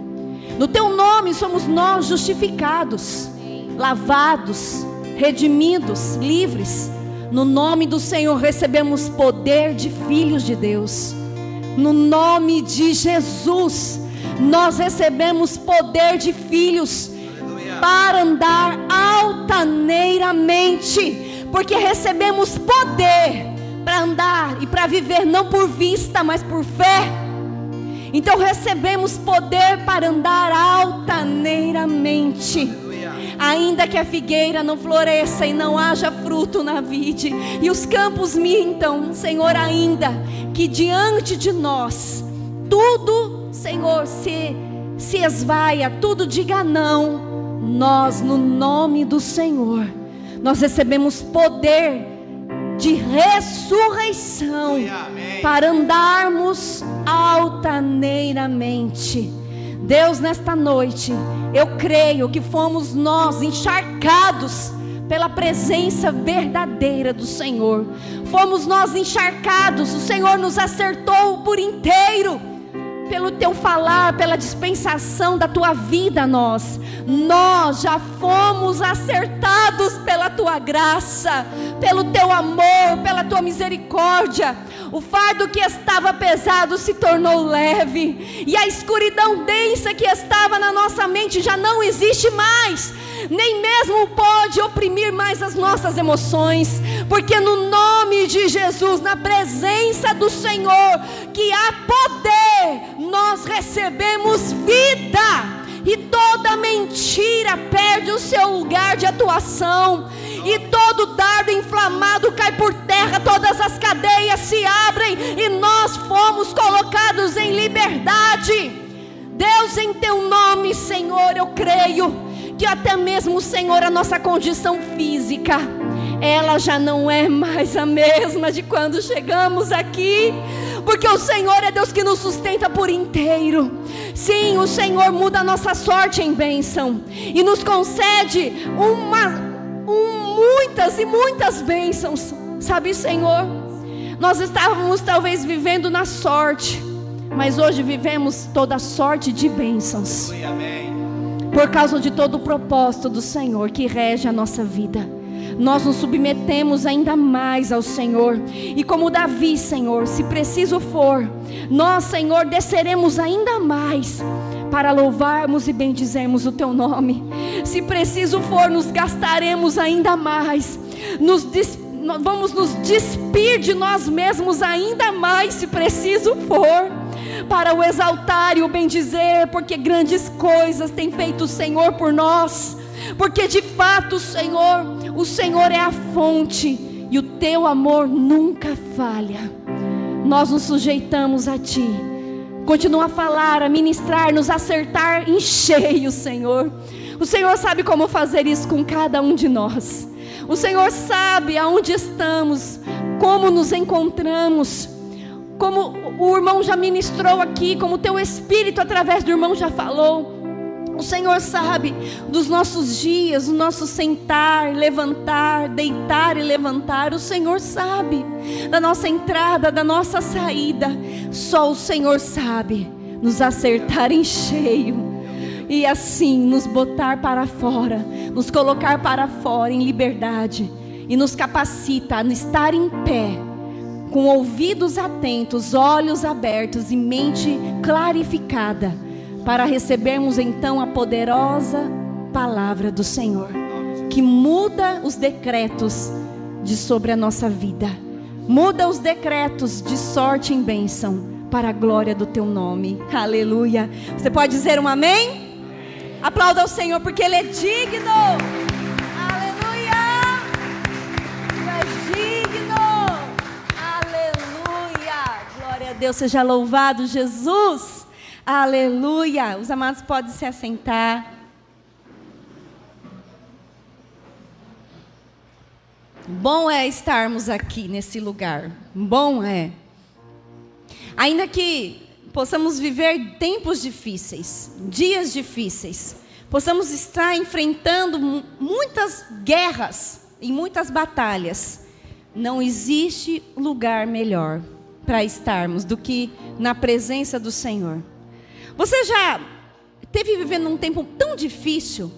D: No Teu nome somos nós justificados, lavados, redimidos, livres. No nome do Senhor recebemos poder de filhos de Deus. No nome de Jesus nós recebemos poder de filhos para andar altaneiramente, porque recebemos poder para andar e para viver não por vista, mas por fé. Então recebemos poder para andar altaneiramente. Ainda que a figueira não floresça e não haja fruto na vide, e os campos mintam, Senhor, ainda que diante de nós tudo, Senhor, se esvaia, tudo diga não. Nós, no nome do Senhor, nós recebemos poder de ressurreição para andarmos altaneiramente. Deus, nesta noite, eu creio que fomos nós encharcados pela presença verdadeira do Senhor. Fomos nós encharcados, o Senhor nos acertou por inteiro. Pelo Teu falar, pela dispensação da Tua vida a nós já fomos acertados pela Tua graça, pelo Teu amor, pela Tua misericórdia. o fardo que estava pesado se tornou leve, e a escuridão densa que estava na nossa mente já não existe mais, nem mesmo pode oprimir mais as nossas emoções, porque no nome de Jesus, na presença do Senhor, que há poder, nós recebemos vida, e toda mentira perde o seu lugar de atuação, e todo dardo inflamado cai por terra, todas as cadeias se abrem, e nós fomos colocados em liberdade. Deus, em teu nome, Senhor, eu creio que até mesmo, Senhor, a nossa condição física, ela já não é mais a mesma de quando chegamos aqui, porque o Senhor é Deus que nos sustenta por inteiro. Sim, o Senhor muda a nossa sorte em bênção, e nos concede muitas e muitas bênçãos. Sabe, Senhor, nós estávamos talvez vivendo na sorte, mas hoje vivemos toda sorte de bênçãos, por causa de todo o propósito do Senhor que rege a nossa vida. Nós nos submetemos ainda mais ao Senhor, e como Davi, Senhor, se preciso for, nós, Senhor, desceremos ainda mais para louvarmos e bendizermos o teu nome. Se preciso for, nos gastaremos ainda mais, vamos nos despir de nós mesmos ainda mais, se preciso for, para o exaltar e o bendizer, porque grandes coisas tem feito o Senhor por nós, porque de fato, Senhor, o Senhor é a fonte, e o teu amor nunca falha. Nós nos sujeitamos a ti. Continua a falar, a ministrar, nos acertar em cheio, Senhor. O Senhor sabe como fazer isso com cada um de nós. O Senhor sabe aonde estamos, como nos encontramos, como o irmão já ministrou aqui, como o teu Espírito através do irmão já falou. O Senhor sabe dos nossos dias, do nosso sentar, levantar, deitar e levantar. O Senhor sabe da nossa entrada, da nossa saída. Só o Senhor sabe nos acertar em cheio, e assim nos botar para fora, nos colocar para fora em liberdade, e nos capacita a estar em pé, com ouvidos atentos, olhos abertos e mente clarificada, para recebermos então a poderosa palavra do Senhor, que muda os decretos de sobre a nossa vida, muda os decretos de sorte em bênção, para a glória do teu nome. Aleluia. Você pode dizer um amém? Aplauda ao Senhor, porque Ele é digno. Aleluia. Tu és digno. Aleluia. Glória a Deus, seja louvado Jesus. Aleluia. Os amados podem se assentar. Bom é estarmos aqui nesse lugar. Bom é. Ainda que possamos viver tempos difíceis, dias difíceis, possamos estar enfrentando muitas guerras e muitas batalhas, não existe lugar melhor para estarmos do que na presença do Senhor. Você já esteve vivendo um tempo tão difícil,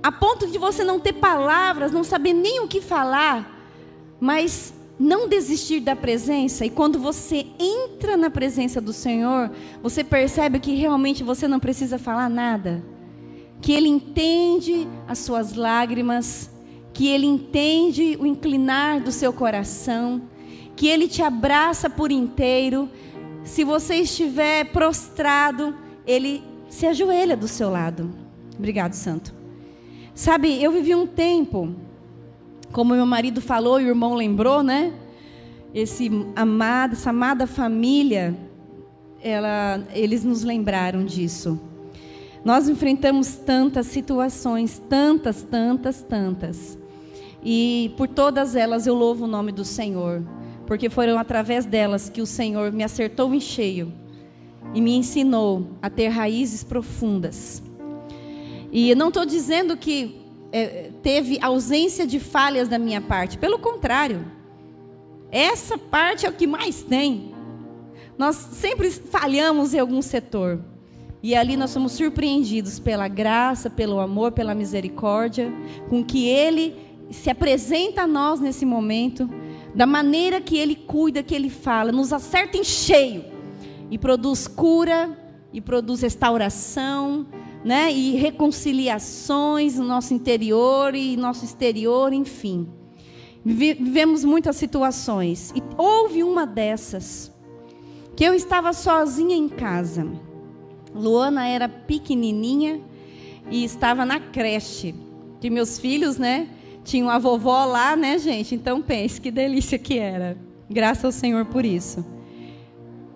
D: a ponto de você não ter palavras, não saber nem o que falar, mas não desistir da presença? E quando você entra na presença do Senhor, você percebe que realmente você não precisa falar nada, que Ele entende as suas lágrimas, que Ele entende o inclinar do seu coração, que Ele te abraça por inteiro. Se você estiver prostrado, Ele se ajoelha do seu lado. Obrigado, Santo. Sabe, eu vivi um tempo, como meu marido falou e o irmão lembrou, né? Essa amada família, eles nos lembraram disso. Nós enfrentamos tantas situações, tantas. E por todas elas eu louvo o nome do Senhor, porque foram através delas que o Senhor me acertou em cheio e me ensinou a ter raízes profundas. E eu não estou dizendo que teve ausência de falhas da minha parte. Pelo contrário, essa parte é o que mais tem. Nós sempre falhamos em algum setor, e ali nós somos surpreendidos pela graça, pelo amor, pela misericórdia com que Ele se apresenta a nós nesse momento, da maneira que Ele cuida, que Ele fala, nos acerta em cheio e produz cura, e produz restauração, né? E reconciliações no nosso interior e nosso exterior, enfim. Vivemos muitas situações. E houve uma dessas, que eu estava sozinha em casa. Luana era pequenininha e estava na creche. Que meus filhos, né, tinham a vovó lá, né, gente? Então pense que delícia que era. Graças ao Senhor por isso.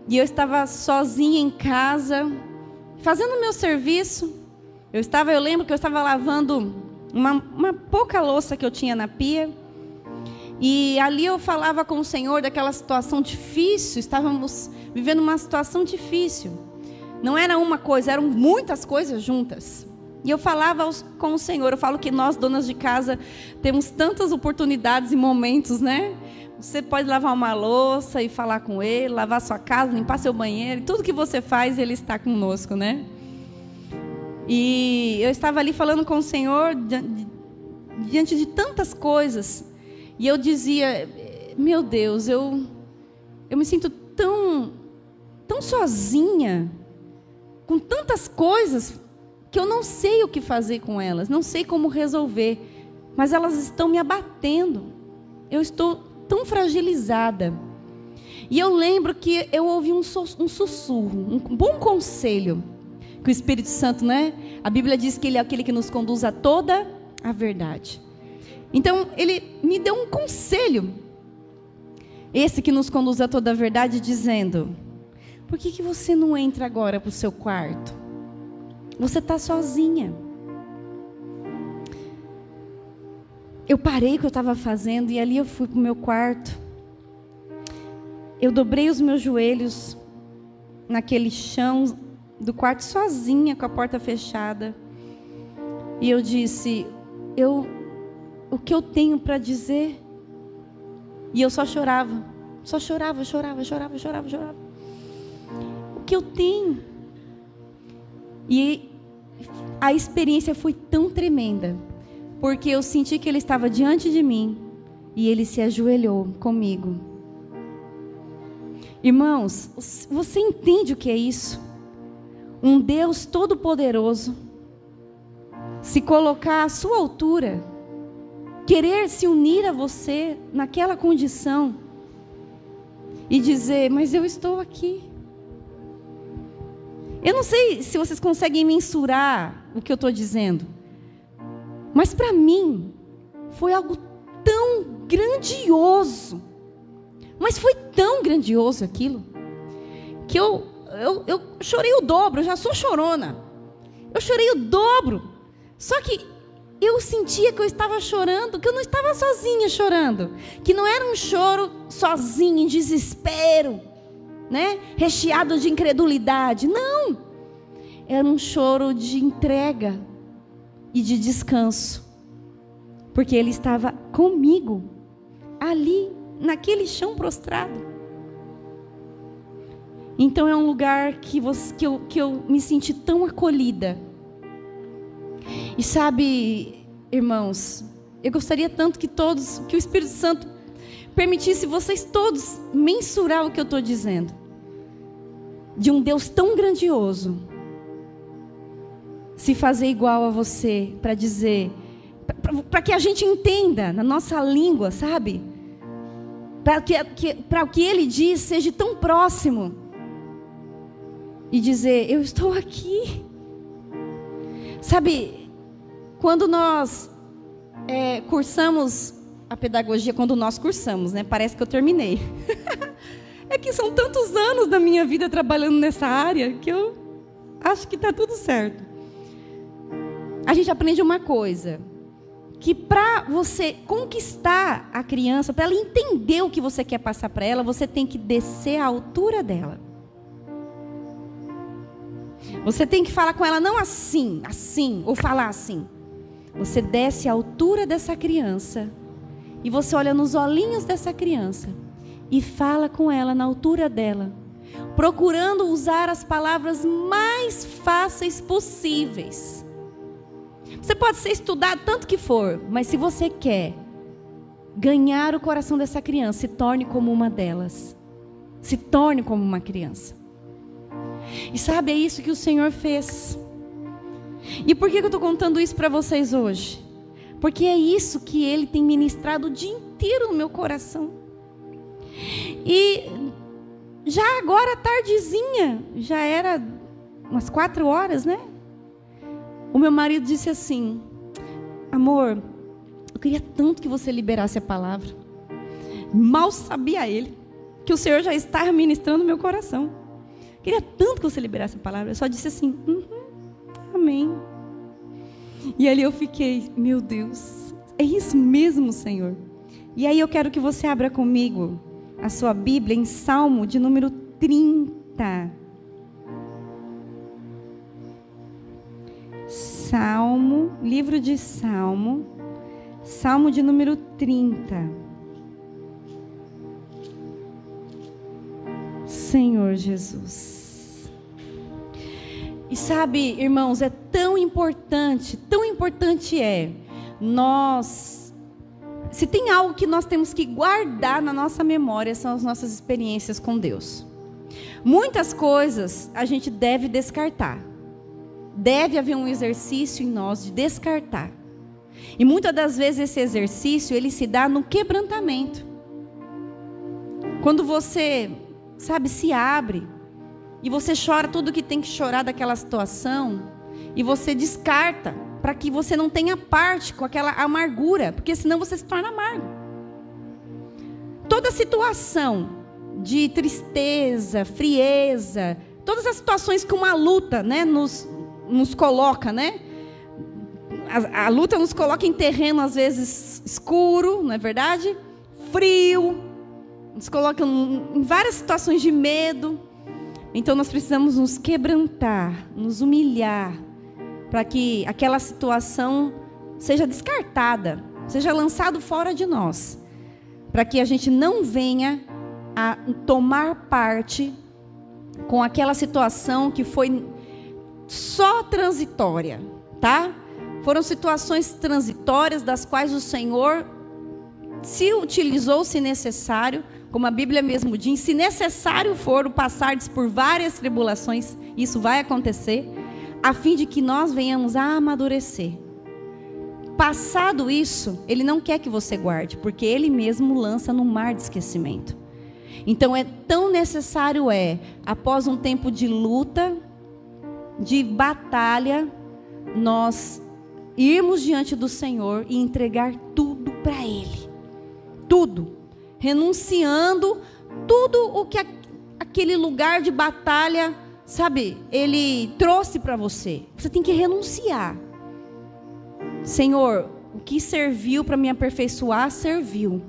D: E eu estava sozinha em casa, fazendo o meu serviço. Eu lembro que eu estava lavando uma pouca louça que eu tinha na pia. E ali eu falava com o Senhor daquela situação difícil. Estávamos vivendo uma situação difícil. Não era uma coisa, eram muitas coisas juntas. E eu falava com o Senhor. Eu falo que nós, donas de casa, temos tantas oportunidades e momentos, né? Você pode lavar uma louça e falar com Ele, lavar sua casa, limpar seu banheiro. E tudo que você faz, Ele está conosco, né? E eu estava ali falando com o Senhor diante de tantas coisas. E eu dizia, meu Deus, eu me sinto tão sozinha, com tantas coisas, que eu não sei o que fazer com elas, não sei como resolver, mas elas estão me abatendo. Eu estou tão fragilizada. E eu lembro que eu ouvi um sussurro, um bom conselho, que o Espírito Santo, né? A Bíblia diz que Ele é aquele que nos conduz a toda a verdade. Então, Ele me deu um conselho, esse que nos conduz a toda a verdade, dizendo: por que você não entra agora para o seu quarto? Você está sozinha. Eu parei o que eu estava fazendo e ali eu fui para o meu quarto. Eu dobrei os meus joelhos naquele chão do quarto sozinha, com a porta fechada. E eu disse, o que eu tenho para dizer? E eu só chorava. Chorava. O que eu tenho? E a experiência foi tão tremenda, porque eu senti que Ele estava diante de mim e Ele se ajoelhou comigo. Irmãos, você entende o que é isso? Um Deus todo-poderoso se colocar à sua altura, querer se unir a você naquela condição e dizer, mas eu estou aqui. Eu não sei se vocês conseguem mensurar o que eu estou dizendo, mas para mim foi algo tão grandioso, mas foi tão grandioso aquilo, que eu chorei o dobro. Eu já sou chorona, eu chorei o dobro, só que eu sentia que eu estava chorando, que eu não estava sozinha chorando, que não era um choro sozinha, em desespero, né? Recheado de incredulidade. Não, era um choro de entrega e de descanso, porque Ele estava comigo ali naquele chão prostrado. Então é um lugar que eu me senti tão acolhida. E sabe, irmãos, eu gostaria tanto que o Espírito Santo permitisse vocês todos mensurar o que eu estou dizendo, de um Deus tão grandioso se fazer igual a você, para dizer, para que a gente entenda na nossa língua, sabe? Para o que Ele diz seja tão próximo, e dizer, eu estou aqui. Sabe, quando nós cursamos a pedagogia, né? Parece que eu terminei. É que são tantos anos da minha vida trabalhando nessa área, que eu acho que está tudo certo. A gente aprende uma coisa, que para você conquistar a criança, para ela entender o que você quer passar para ela, você tem que descer à altura dela. Você tem que falar com ela não assim, ou falar assim. Você desce à altura dessa criança e você olha nos olhinhos dessa criança e fala com ela na altura dela, procurando usar as palavras mais fáceis possíveis. Você pode ser estudado tanto que for, mas se você quer ganhar o coração dessa criança, se torne como uma delas. Se torne como uma criança. E sabe, é isso que o Senhor fez. E por que eu estou contando isso para vocês hoje? Porque é isso que Ele tem ministrado o dia inteiro no meu coração. E já agora, tardezinha, já era umas 4 horas, né? O meu marido disse assim: amor, eu queria tanto que você liberasse a palavra. Mal sabia ele que o Senhor já estava ministrando no meu coração. Queria tanto que você liberasse a palavra. Eu só disse assim: amém. E ali eu fiquei: meu Deus, é isso mesmo, Senhor? E aí eu quero que você abra comigo a sua Bíblia em Salmo de número 30. Salmo, livro de Salmo, Salmo de número 30. Senhor Jesus. E sabe, irmãos, é tão importante é nós, se tem algo que nós temos que guardar na nossa memória, são as nossas experiências com Deus. Muitas coisas a gente deve descartar. Deve haver um exercício em nós de descartar. E muitas das vezes esse exercício, ele se dá no quebrantamento. Quando você, sabe, se abre e você chora tudo que tem que chorar daquela situação e você descarta para que você não tenha parte com aquela amargura, porque senão você se torna amargo. Toda situação de tristeza, frieza, todas as situações que uma luta, né, nos coloca, né? A luta nos coloca em terreno às vezes escuro, não é verdade? Frio, nos coloca em várias situações de medo. Então nós precisamos nos quebrantar, nos humilhar, para que aquela situação seja descartada, seja lançado fora de nós, para que a gente não venha a tomar parte com aquela situação que foi só transitória, tá? Foram situações transitórias das quais o Senhor se utilizou, se necessário, como a Bíblia mesmo diz, se necessário for passar por várias tribulações, isso vai acontecer, a fim de que nós venhamos a amadurecer. Passado isso, Ele não quer que você guarde, porque Ele mesmo lança no mar de esquecimento. Então é tão necessário, após um tempo de luta, de batalha, nós irmos diante do Senhor e entregar tudo para Ele. Tudo. Renunciando tudo o que aquele lugar de batalha, sabe, Ele trouxe para você. Você tem que renunciar. Senhor, o que serviu para me aperfeiçoar, serviu.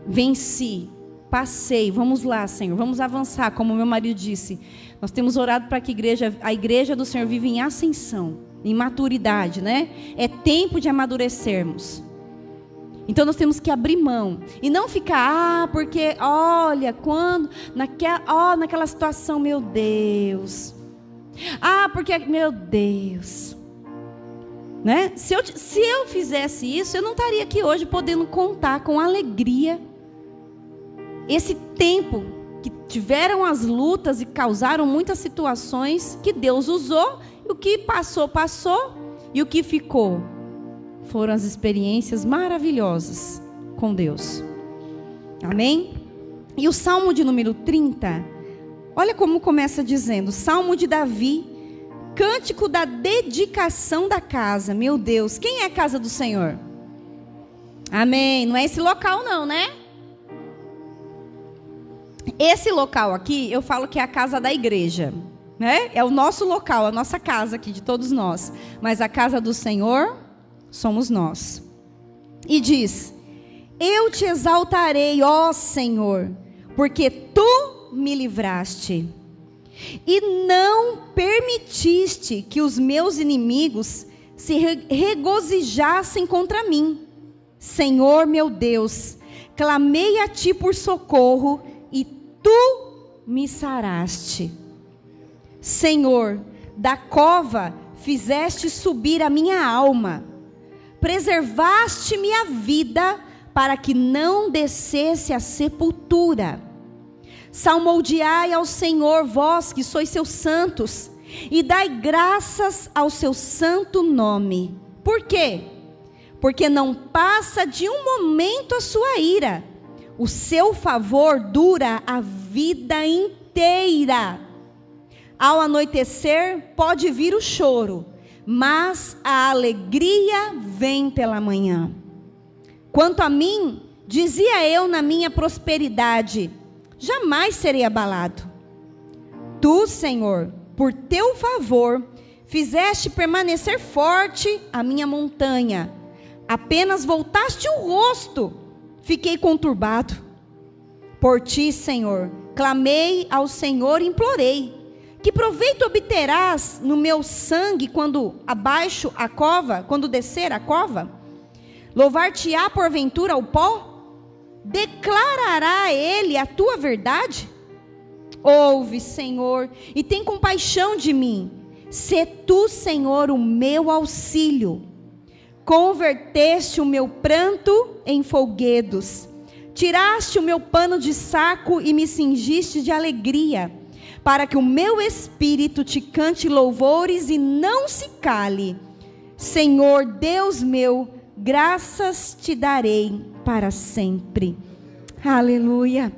D: Venci. Passei, vamos lá, Senhor, vamos avançar, como meu marido disse. Nós temos orado para que a igreja do Senhor viva em ascensão, em maturidade, né? É tempo de amadurecermos. Então nós temos que abrir mão e não ficar, porque olha, quando naquela situação, meu Deus. Porque meu Deus. Né? Se eu fizesse isso, eu não estaria aqui hoje podendo contar com alegria esse tempo que tiveram as lutas e causaram muitas situações que Deus usou, e o que passou, e o que ficou foram as experiências maravilhosas com Deus. Amém? E o Salmo de número 30, olha como começa dizendo: Salmo de Davi, cântico da dedicação da casa. Meu Deus, quem é a casa do Senhor? Amém? Não é esse local não, né? Esse local aqui, eu falo que é a casa da igreja, né? É o nosso local, a nossa casa aqui, de todos nós. Mas a casa do Senhor somos nós. E diz: eu te exaltarei, ó Senhor, porque tu me livraste e não permitiste que os meus inimigos se regozijassem contra mim. Senhor meu Deus, clamei a ti por socorro e tu me saraste. Senhor, da cova fizeste subir a minha alma, preservaste-me a vida para que não descesse à sepultura. Salmodiai ao Senhor, vós que sois seus santos, e dai graças ao seu santo nome. Por quê? Porque não passa de um momento a sua ira. O seu favor dura a vida inteira. Ao anoitecer pode vir o choro, mas a alegria vem pela manhã. Quanto a mim, dizia eu na minha prosperidade, jamais serei abalado. Tu, Senhor, por teu favor, fizeste permanecer forte a minha montanha. Apenas voltaste o rosto, fiquei conturbado. Por ti, Senhor, clamei ao Senhor e implorei. Que proveito obterás no meu sangue quando abaixo a cova, quando descer a cova? Louvar-te-á porventura ao pó? Declarará ele a tua verdade? Ouve, Senhor, e tem compaixão de mim. Sê tu, Senhor, o meu auxílio. Converteste o meu pranto em folguedos. Tiraste o meu pano de saco e me cingiste de alegria, para que o meu espírito te cante louvores e não se cale. Senhor, Deus meu, graças te darei para sempre. Aleluia.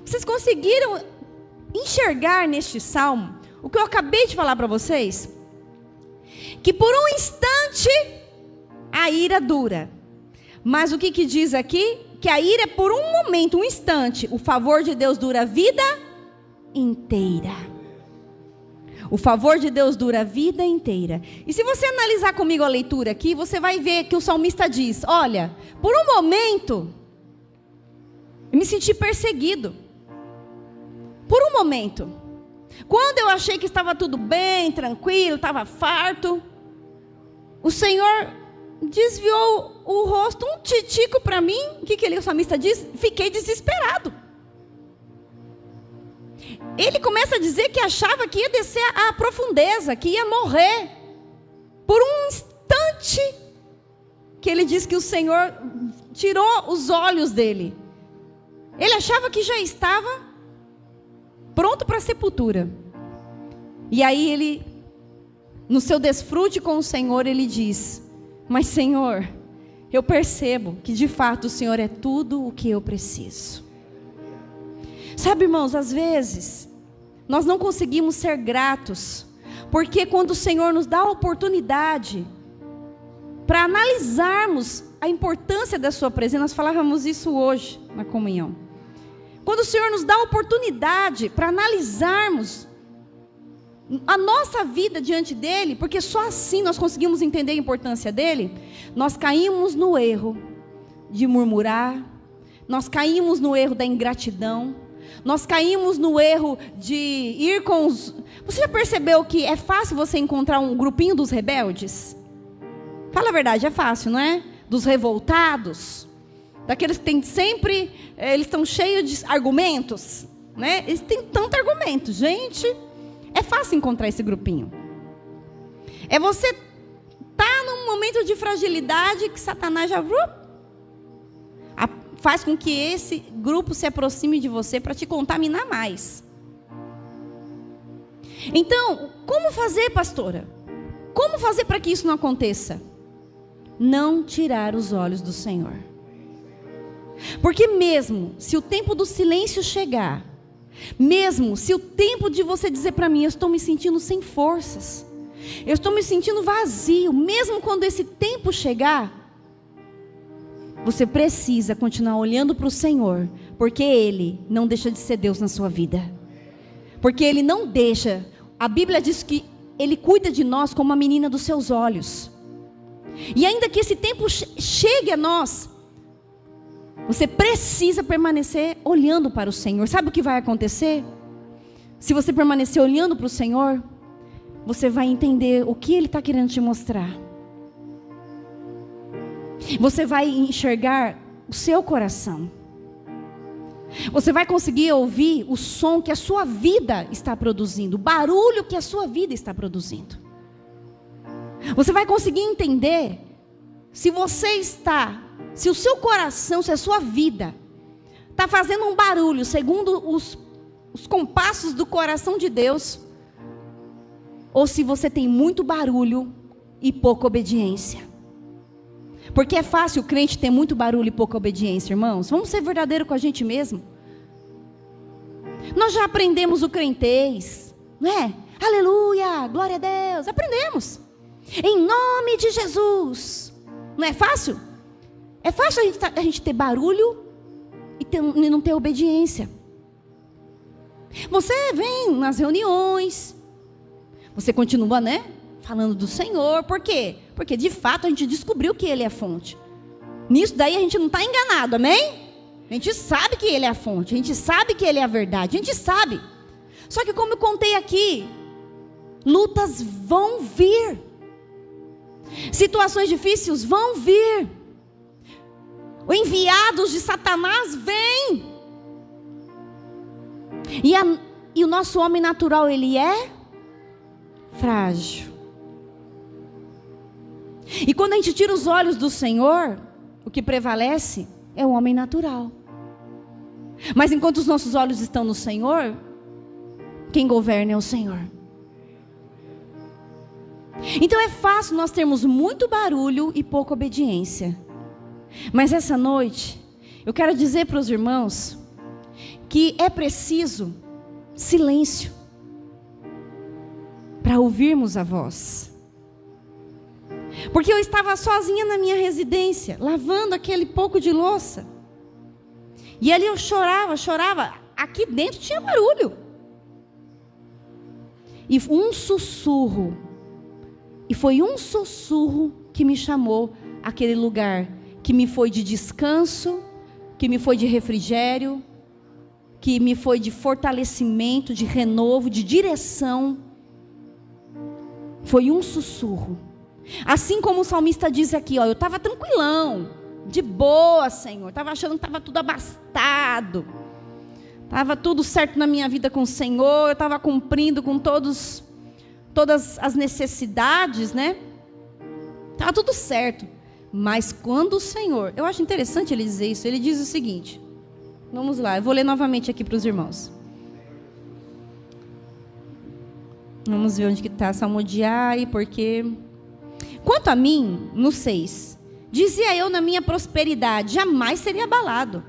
D: Vocês conseguiram enxergar neste salmo o que eu acabei de falar para vocês? Que por um instante a ira dura. Mas o que diz aqui? Que a ira é por um momento, um instante. O favor de Deus dura a vida inteira. O favor de Deus dura a vida inteira. E se você analisar comigo a leitura aqui, você vai ver que o salmista diz: olha, por um momento eu me senti perseguido. Por um momento. Quando eu achei que estava tudo bem, tranquilo, estava farto, o Senhor desviou o rosto um titico para mim. O que o salmista diz? Fiquei desesperado. Ele começa a dizer que achava que ia descer à profundeza, que ia morrer. Por um instante, que ele diz que o Senhor tirou os olhos dele. Ele achava que já estava pronto para a sepultura. E aí ele, no seu desfrute com o Senhor, ele diz: mas Senhor, eu percebo que de fato o Senhor é tudo o que eu preciso. Sabe, irmãos, às vezes nós não conseguimos ser gratos, porque quando o Senhor nos dá a oportunidade para analisarmos a importância da sua presença, nós falávamos isso hoje na comunhão. Quando o Senhor nos dá a oportunidade para analisarmos a nossa vida diante dEle, porque só assim nós conseguimos entender a importância dEle, nós caímos no erro de murmurar, nós caímos no erro da ingratidão, nós caímos no erro de ir com os... Você já percebeu que é fácil você encontrar um grupinho dos rebeldes? Fala a verdade, é fácil, não é? Dos revoltados, daqueles que tem sempre, eles estão cheios de argumentos, né? Eles têm tanto argumento, gente, é fácil encontrar esse grupinho. É você tá num momento de fragilidade que Satanás já faz com que esse grupo se aproxime de você para te contaminar mais. Então, como fazer, pastora? Como fazer para que isso não aconteça? Não tirar os olhos do Senhor. Porque mesmo se o tempo do silêncio chegar, mesmo se o tempo de você dizer para mim, eu estou me sentindo sem forças, eu estou me sentindo vazio, mesmo quando esse tempo chegar, você precisa continuar olhando para o Senhor, porque Ele não deixa de ser Deus na sua vida. Porque Ele não deixa, a Bíblia diz que Ele cuida de nós como a menina dos seus olhos. E ainda que esse tempo chegue a nós, você precisa permanecer olhando para o Senhor. Sabe o que vai acontecer? Se você permanecer olhando para o Senhor, você vai entender o que Ele está querendo te mostrar. Você vai enxergar o seu coração. Você vai conseguir ouvir o som que a sua vida está produzindo, o barulho que a sua vida está produzindo. Você vai conseguir entender se você está se o seu coração, se a sua vida está fazendo um barulho segundo os compassos do coração de Deus, ou se você tem muito barulho e pouca obediência. Porque é fácil o crente ter muito barulho e pouca obediência, irmãos. Vamos ser verdadeiros com a gente mesmo. Nós já aprendemos o crentez, não é? Aleluia, glória a Deus, aprendemos. Em nome de Jesus. Não é fácil? É fácil a gente ter barulho e não ter obediência. Você vem nas reuniões, você continua, né? Falando do Senhor. Por quê? Porque de fato a gente descobriu que Ele é a fonte. Nisso daí a gente não está enganado, amém? A gente sabe que Ele é a fonte, a gente sabe que Ele é a verdade, a gente sabe. Só que como eu contei aqui, lutas vão vir. Situações difíceis vão vir. Os enviados de Satanás vêm. E o nosso homem natural, ele é frágil. E quando a gente tira os olhos do Senhor, o que prevalece é o homem natural. Mas enquanto os nossos olhos estão no Senhor, quem governa é o Senhor. Então é fácil nós termos muito barulho e pouca obediência. Mas essa noite, eu quero dizer para os irmãos que é preciso silêncio para ouvirmos a voz. Porque eu estava sozinha na minha residência, lavando aquele pouco de louça. E ali eu chorava. Aqui dentro tinha barulho. E um sussurro. E foi um sussurro que me chamou àquele lugar, que me foi de descanso, que me foi de refrigério, que me foi de fortalecimento, de renovo, de direção. Foi um sussurro. Assim como o salmista diz aqui, ó, eu estava tranquilão, de boa, Senhor, estava achando que estava tudo abastado, estava tudo certo na minha vida com o Senhor, eu estava cumprindo com todas as necessidades, né? Estava tudo certo. Mas quando o Senhor, eu acho interessante ele dizer isso, ele diz o seguinte, vamos lá, eu vou ler novamente aqui para os irmãos. Vamos ver onde que está, salmodiai, porque... Quanto a mim, no 6, dizia eu na minha prosperidade, jamais seria abalado.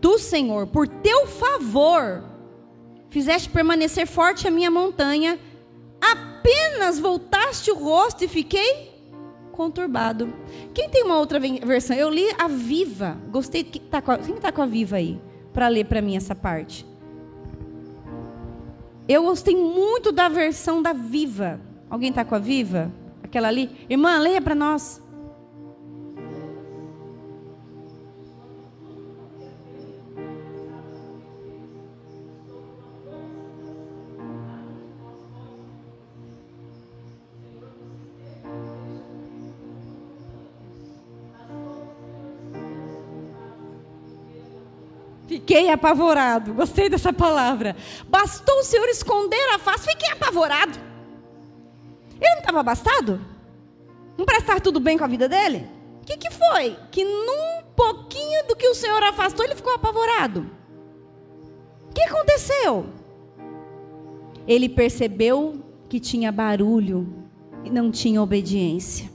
D: Tu, Senhor, por teu favor, fizeste permanecer forte a minha montanha, apenas voltaste o rosto e fiquei conturbado. Quem tem uma outra versão? Eu li a Viva, gostei, quem está com a Viva aí, para ler para mim essa parte? Eu gostei muito da versão da Viva. Alguém está com a Viva? Aquela ali. Irmã, leia para nós. Fiquei apavorado. Gostei dessa palavra. Bastou o Senhor esconder a face. Fiquei apavorado. Ele não estava abastado? Não parece estar tudo bem com a vida dele? O que foi? Que num pouquinho do que o Senhor afastou, ele ficou apavorado. O que aconteceu? Ele percebeu que tinha barulho e não tinha obediência.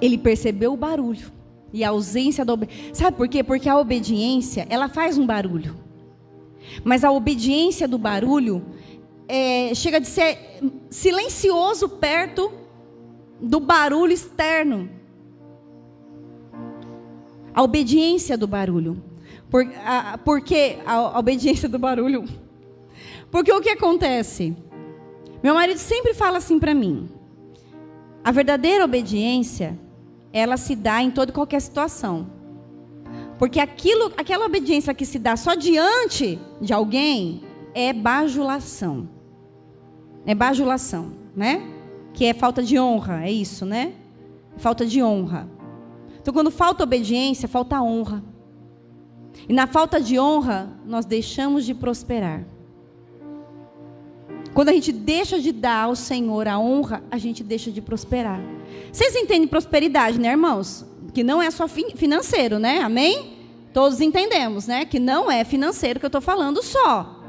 D: Ele percebeu o barulho e a ausência da obediência. Sabe por quê? Porque a obediência, ela faz um barulho. Mas a obediência do barulho chega de ser silencioso perto do barulho externo. A obediência do barulho. Por que a obediência do barulho? Porque o que acontece? Meu marido sempre fala assim para mim. A verdadeira obediência, ela se dá em toda e qualquer situação. Porque aquela obediência que se dá só diante de alguém é bajulação. É bajulação, né? Que é falta de honra, é isso, né? Falta de honra. Então, quando falta obediência, falta honra. E na falta de honra, nós deixamos de prosperar. Quando a gente deixa de dar ao Senhor a honra, a gente deixa de prosperar. Vocês entendem prosperidade, né, irmãos? Que não é só financeiro, né? Amém? Todos entendemos, né? Que não é financeiro que eu estou falando só.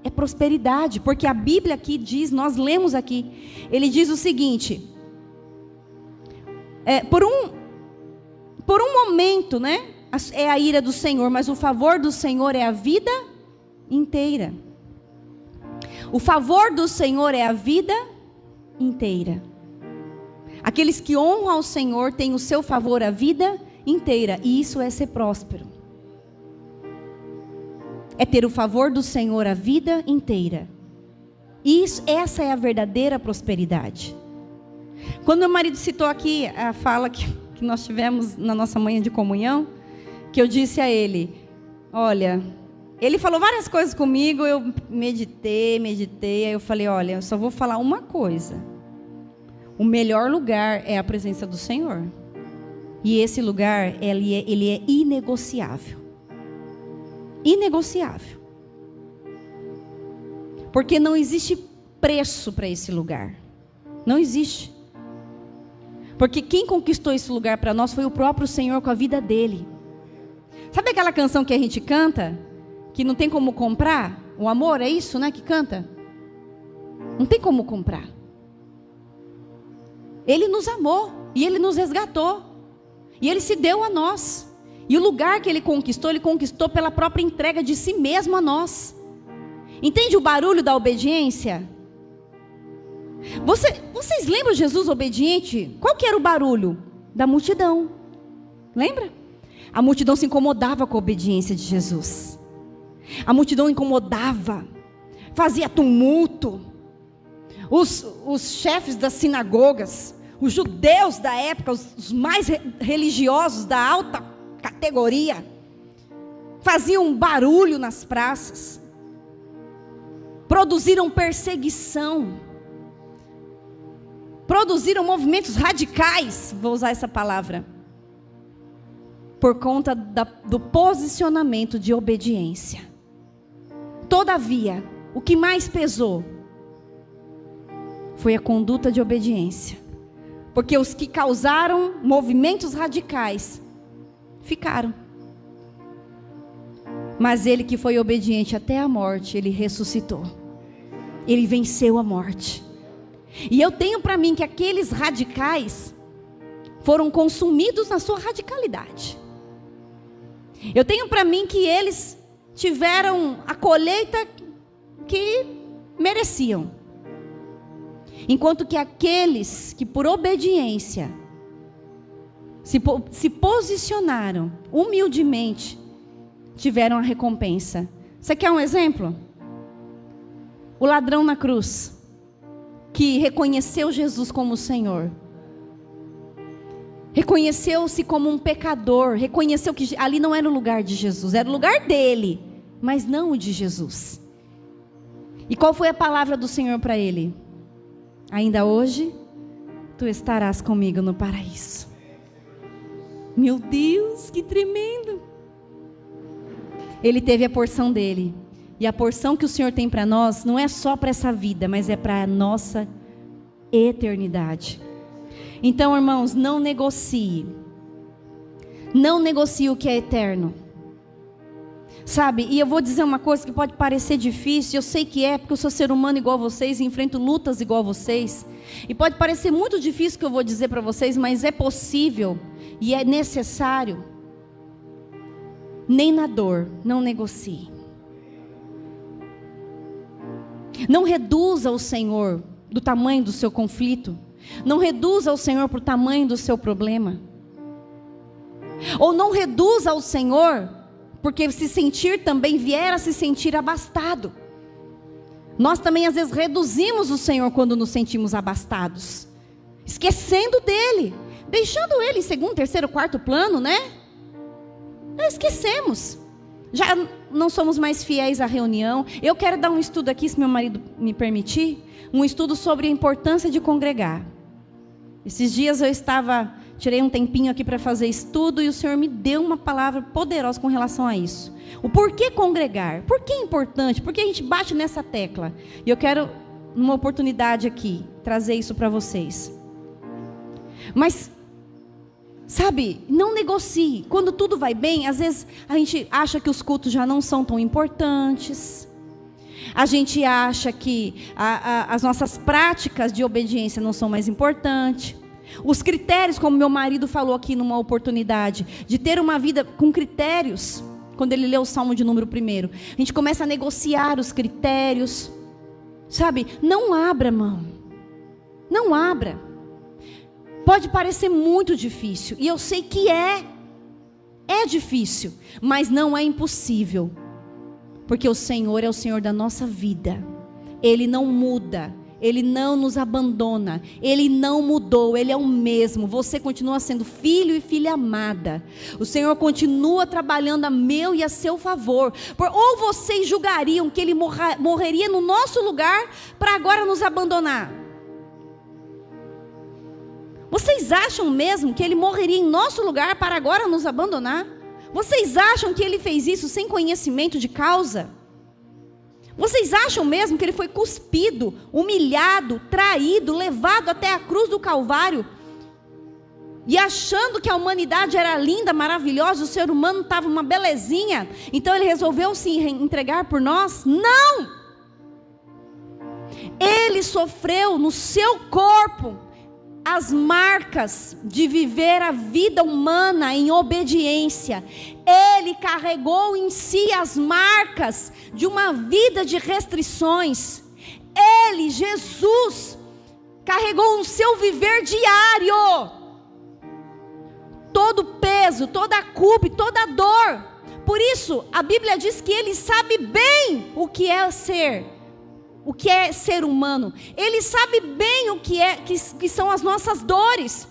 D: É prosperidade, porque a Bíblia aqui diz, nós lemos aqui, ele diz o seguinte, por um momento, né, é a ira do Senhor, mas o favor do Senhor é a vida inteira. O favor do Senhor é a vida inteira. Aqueles que honram ao Senhor têm o seu favor a vida inteira, e isso é ser próspero. É ter o favor do Senhor a vida inteira. Essa é a verdadeira prosperidade. Quando meu marido citou aqui a fala que nós tivemos na nossa manhã de comunhão, que eu disse a ele, olha, ele falou várias coisas comigo, eu meditei, aí eu falei, olha, eu só vou falar uma coisa. O melhor lugar é a presença do Senhor. E esse lugar, ele é inegociável. Inegociável. Porque não existe preço para esse lugar. Não existe. Porque quem conquistou esse lugar para nós foi o próprio Senhor com a vida dele. Sabe aquela canção que a gente canta? Que não tem como comprar? O amor, é isso, né? Que canta? Não tem como comprar. Ele nos amou. E ele nos resgatou. E ele se deu a nós. E o lugar que ele conquistou pela própria entrega de si mesmo a nós. Entende o barulho da obediência? Vocês lembram Jesus obediente? Qual que era o barulho? Da multidão. Lembra? A multidão se incomodava com a obediência de Jesus. A multidão incomodava. Fazia tumulto. Os chefes das sinagogas, os judeus da época, os mais religiosos da alta categoria, faziam barulho nas praças, produziram perseguição, produziram movimentos radicais, vou usar essa palavra, por conta do posicionamento de obediência. Todavia, o que mais pesou foi a conduta de obediência, porque os que causaram movimentos radicais ficaram. Mas ele que foi obediente até a morte, ele ressuscitou. Ele venceu a morte. E eu tenho para mim que aqueles radicais foram consumidos na sua radicalidade. Eu tenho para mim que eles tiveram a colheita que mereciam. Enquanto que aqueles que por obediência se posicionaram humildemente, tiveram a recompensa. Você quer um exemplo? O ladrão na cruz, que reconheceu Jesus como o Senhor, reconheceu-se como um pecador, reconheceu que ali não era o lugar de Jesus, era o lugar dele, mas não o de Jesus. E qual foi a palavra do Senhor para ele? Ainda hoje, tu estarás comigo no paraíso. Meu Deus, que tremendo! Ele teve a porção dele. E a porção que o Senhor tem para nós, não é só para essa vida, mas é para a nossa eternidade. Então, irmãos, não negocie. Não negocie o que é eterno. Sabe, e eu vou dizer uma coisa que pode parecer difícil, eu sei que é, porque eu sou ser humano igual a vocês, e enfrento lutas igual a vocês. E pode parecer muito difícil o que eu vou dizer para vocês, mas é possível e é necessário. Nem na dor, não negocie. Não reduza o Senhor do tamanho do seu conflito. Não reduza o Senhor para o tamanho do seu problema. Ou não reduza o Senhor, porque se sentir também vier a se sentir abastado. Nós também às vezes reduzimos o Senhor quando nos sentimos abastados. Esquecendo dEle. Deixando Ele em segundo, terceiro, quarto plano, né? Esquecemos. Já não somos mais fiéis à reunião. Eu quero dar um estudo aqui, se meu marido me permitir. Um estudo sobre a importância de congregar. Esses dias tirei um tempinho aqui para fazer estudo e o Senhor me deu uma palavra poderosa com relação a isso. O porquê congregar? Por que é importante? Por que a gente bate nessa tecla? E eu quero, numa oportunidade aqui, trazer isso para vocês. Mas, sabe, não negocie. Quando tudo vai bem, às vezes a gente acha que os cultos já não são tão importantes. A gente acha que as nossas práticas de obediência não são mais importantes. Os critérios, como meu marido falou aqui numa oportunidade, de ter uma vida com critérios, quando ele leu o Salmo de número 1, a gente começa a negociar os critérios, sabe? Não abra mão, não abra. Pode parecer muito difícil, e eu sei que é difícil, mas não é impossível, porque o Senhor é o Senhor da nossa vida, Ele não muda, Ele não nos abandona, Ele não mudou, Ele é o mesmo. Você continua sendo filho e filha amada. O Senhor continua trabalhando a meu e a seu favor. Ou vocês julgariam que Ele morreria no nosso lugar para agora nos abandonar? Vocês acham mesmo que Ele morreria em nosso lugar para agora nos abandonar? Vocês acham que Ele fez isso sem conhecimento de causa? Vocês acham mesmo que Ele foi cuspido, humilhado, traído, levado até a cruz do Calvário, e achando que a humanidade era linda, maravilhosa, o ser humano estava uma belezinha, então Ele resolveu se entregar por nós? Não! Ele sofreu no seu corpo as marcas de viver a vida humana em obediência. Ele carregou em si as marcas de uma vida de restrições. Ele, Jesus, carregou no seu viver diário todo o peso, toda a culpa e toda a dor. Por isso, a Bíblia diz que Ele sabe bem o que é ser humano. Ele sabe bem o que são as nossas dores.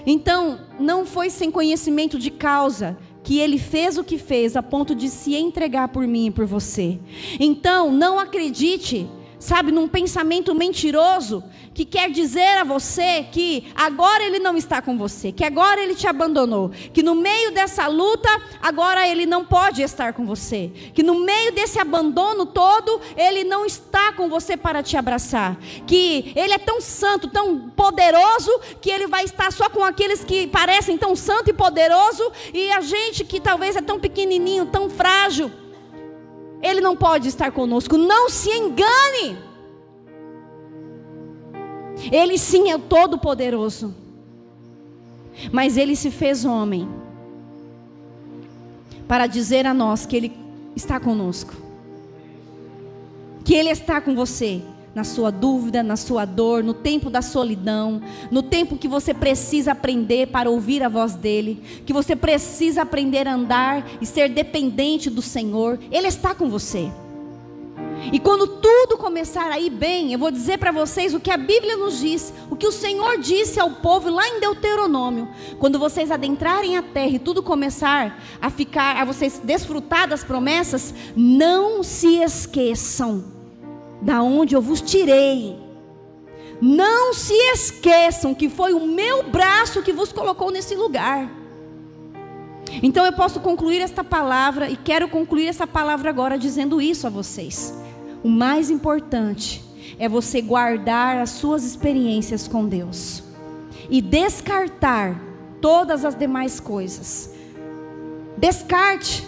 D: Então, não foi sem conhecimento de causa que Ele fez o que fez, a ponto de se entregar por mim e por você. Então, não acredite, sabe, num pensamento mentiroso, que quer dizer a você que agora Ele não está com você, que agora Ele te abandonou, que no meio dessa luta, agora Ele não pode estar com você, que no meio desse abandono todo, Ele não está com você para te abraçar, que Ele é tão santo, tão poderoso, que Ele vai estar só com aqueles que parecem tão santo e poderoso, e a gente que talvez é tão pequenininho, tão frágil, Ele não pode estar conosco. Não se engane. Ele sim é o Todo-Poderoso, mas Ele se fez homem para dizer a nós que Ele está conosco, que Ele está com você na sua dúvida, na sua dor, no tempo da solidão, no tempo que você precisa aprender para ouvir a voz dEle, que você precisa aprender a andar e ser dependente do Senhor. Ele está com você. E quando tudo começar a ir bem, eu vou dizer para vocês o que a Bíblia nos diz, o que o Senhor disse ao povo lá em Deuteronômio. Quando vocês adentrarem a terra e tudo começar a vocês desfrutar das promessas, não se esqueçam da onde eu vos tirei. Não se esqueçam que foi o meu braço que vos colocou nesse lugar. Então eu posso concluir esta palavra, e quero concluir essa palavra agora dizendo isso a vocês. O mais importante é você guardar as suas experiências com Deus e descartar todas as demais coisas. Descarte,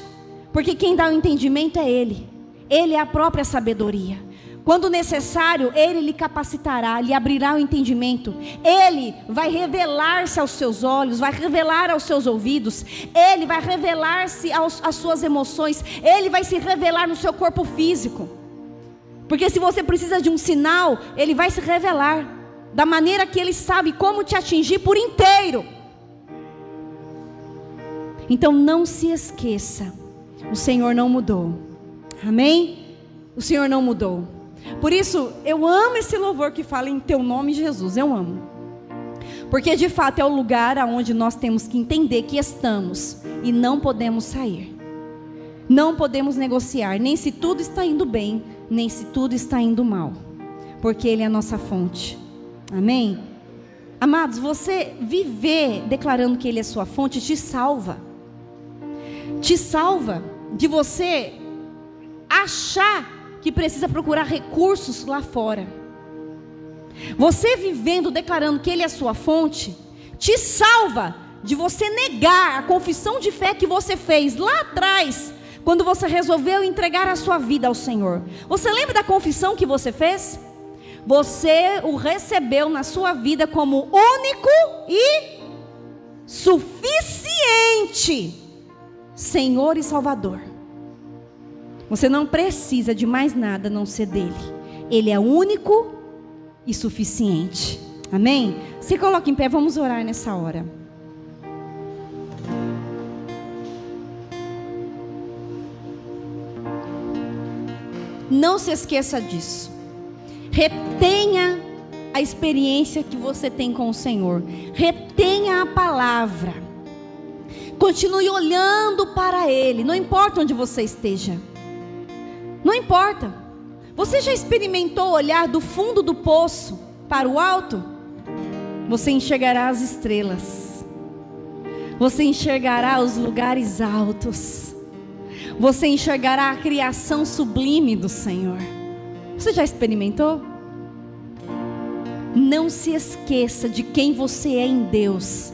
D: porque quem dá o entendimento é Ele. Ele é a própria sabedoria. Quando necessário, Ele lhe capacitará, lhe abrirá o entendimento. Ele vai revelar-se aos seus olhos, vai revelar aos seus ouvidos. Ele vai revelar-se às suas emoções. Ele vai se revelar no seu corpo físico. Porque se você precisa de um sinal, Ele vai se revelar da maneira que Ele sabe como te atingir por inteiro. Então não se esqueça, o Senhor não mudou. Amém? O Senhor não mudou. Por isso, eu amo esse louvor que fala em Teu nome, Jesus. Eu amo. Porque de fato é o lugar onde nós temos que entender que estamos e não podemos sair. Não podemos negociar, nem se tudo está indo bem, nem se tudo está indo mal. Porque Ele é a nossa fonte. Amém? Amados, você viver declarando que Ele é sua fonte te salva. Te salva de você achar que precisa procurar recursos lá fora. Você vivendo, declarando que Ele é a sua fonte, te salva de você negar a confissão de fé que você fez lá atrás, quando você resolveu entregar a sua vida ao Senhor. Você lembra da confissão que você fez? Você o recebeu na sua vida como único e suficiente Senhor e Salvador. Você não precisa de mais nada a não ser dele. Ele é único e suficiente. Amém? Se coloque em pé, vamos orar nessa hora. Não se esqueça disso. Retenha a experiência que você tem com o Senhor. Retenha a palavra. Continue olhando para Ele. Não importa onde você esteja. Não importa. Você já experimentou olhar do fundo do poço para o alto? Você enxergará as estrelas. Você enxergará os lugares altos. Você enxergará a criação sublime do Senhor. Você já experimentou? Não se esqueça de quem você é em Deus.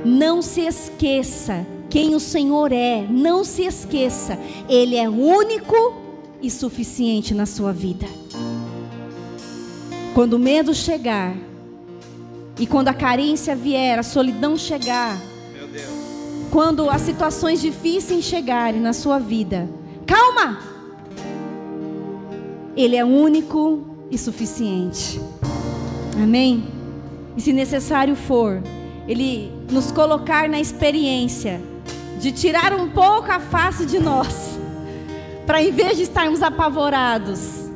D: Não se esqueça quem o Senhor é. Não se esqueça. Ele é único e suficiente na sua vida. Quando o medo chegar, e quando a carência vier, a solidão chegar, meu Deus, quando as situações difíceis chegarem na sua vida, calma! Ele é único e suficiente. Amém? E se necessário for, Ele nos colocar na experiência de tirar um pouco a face de nós, para em vez de estarmos apavorados,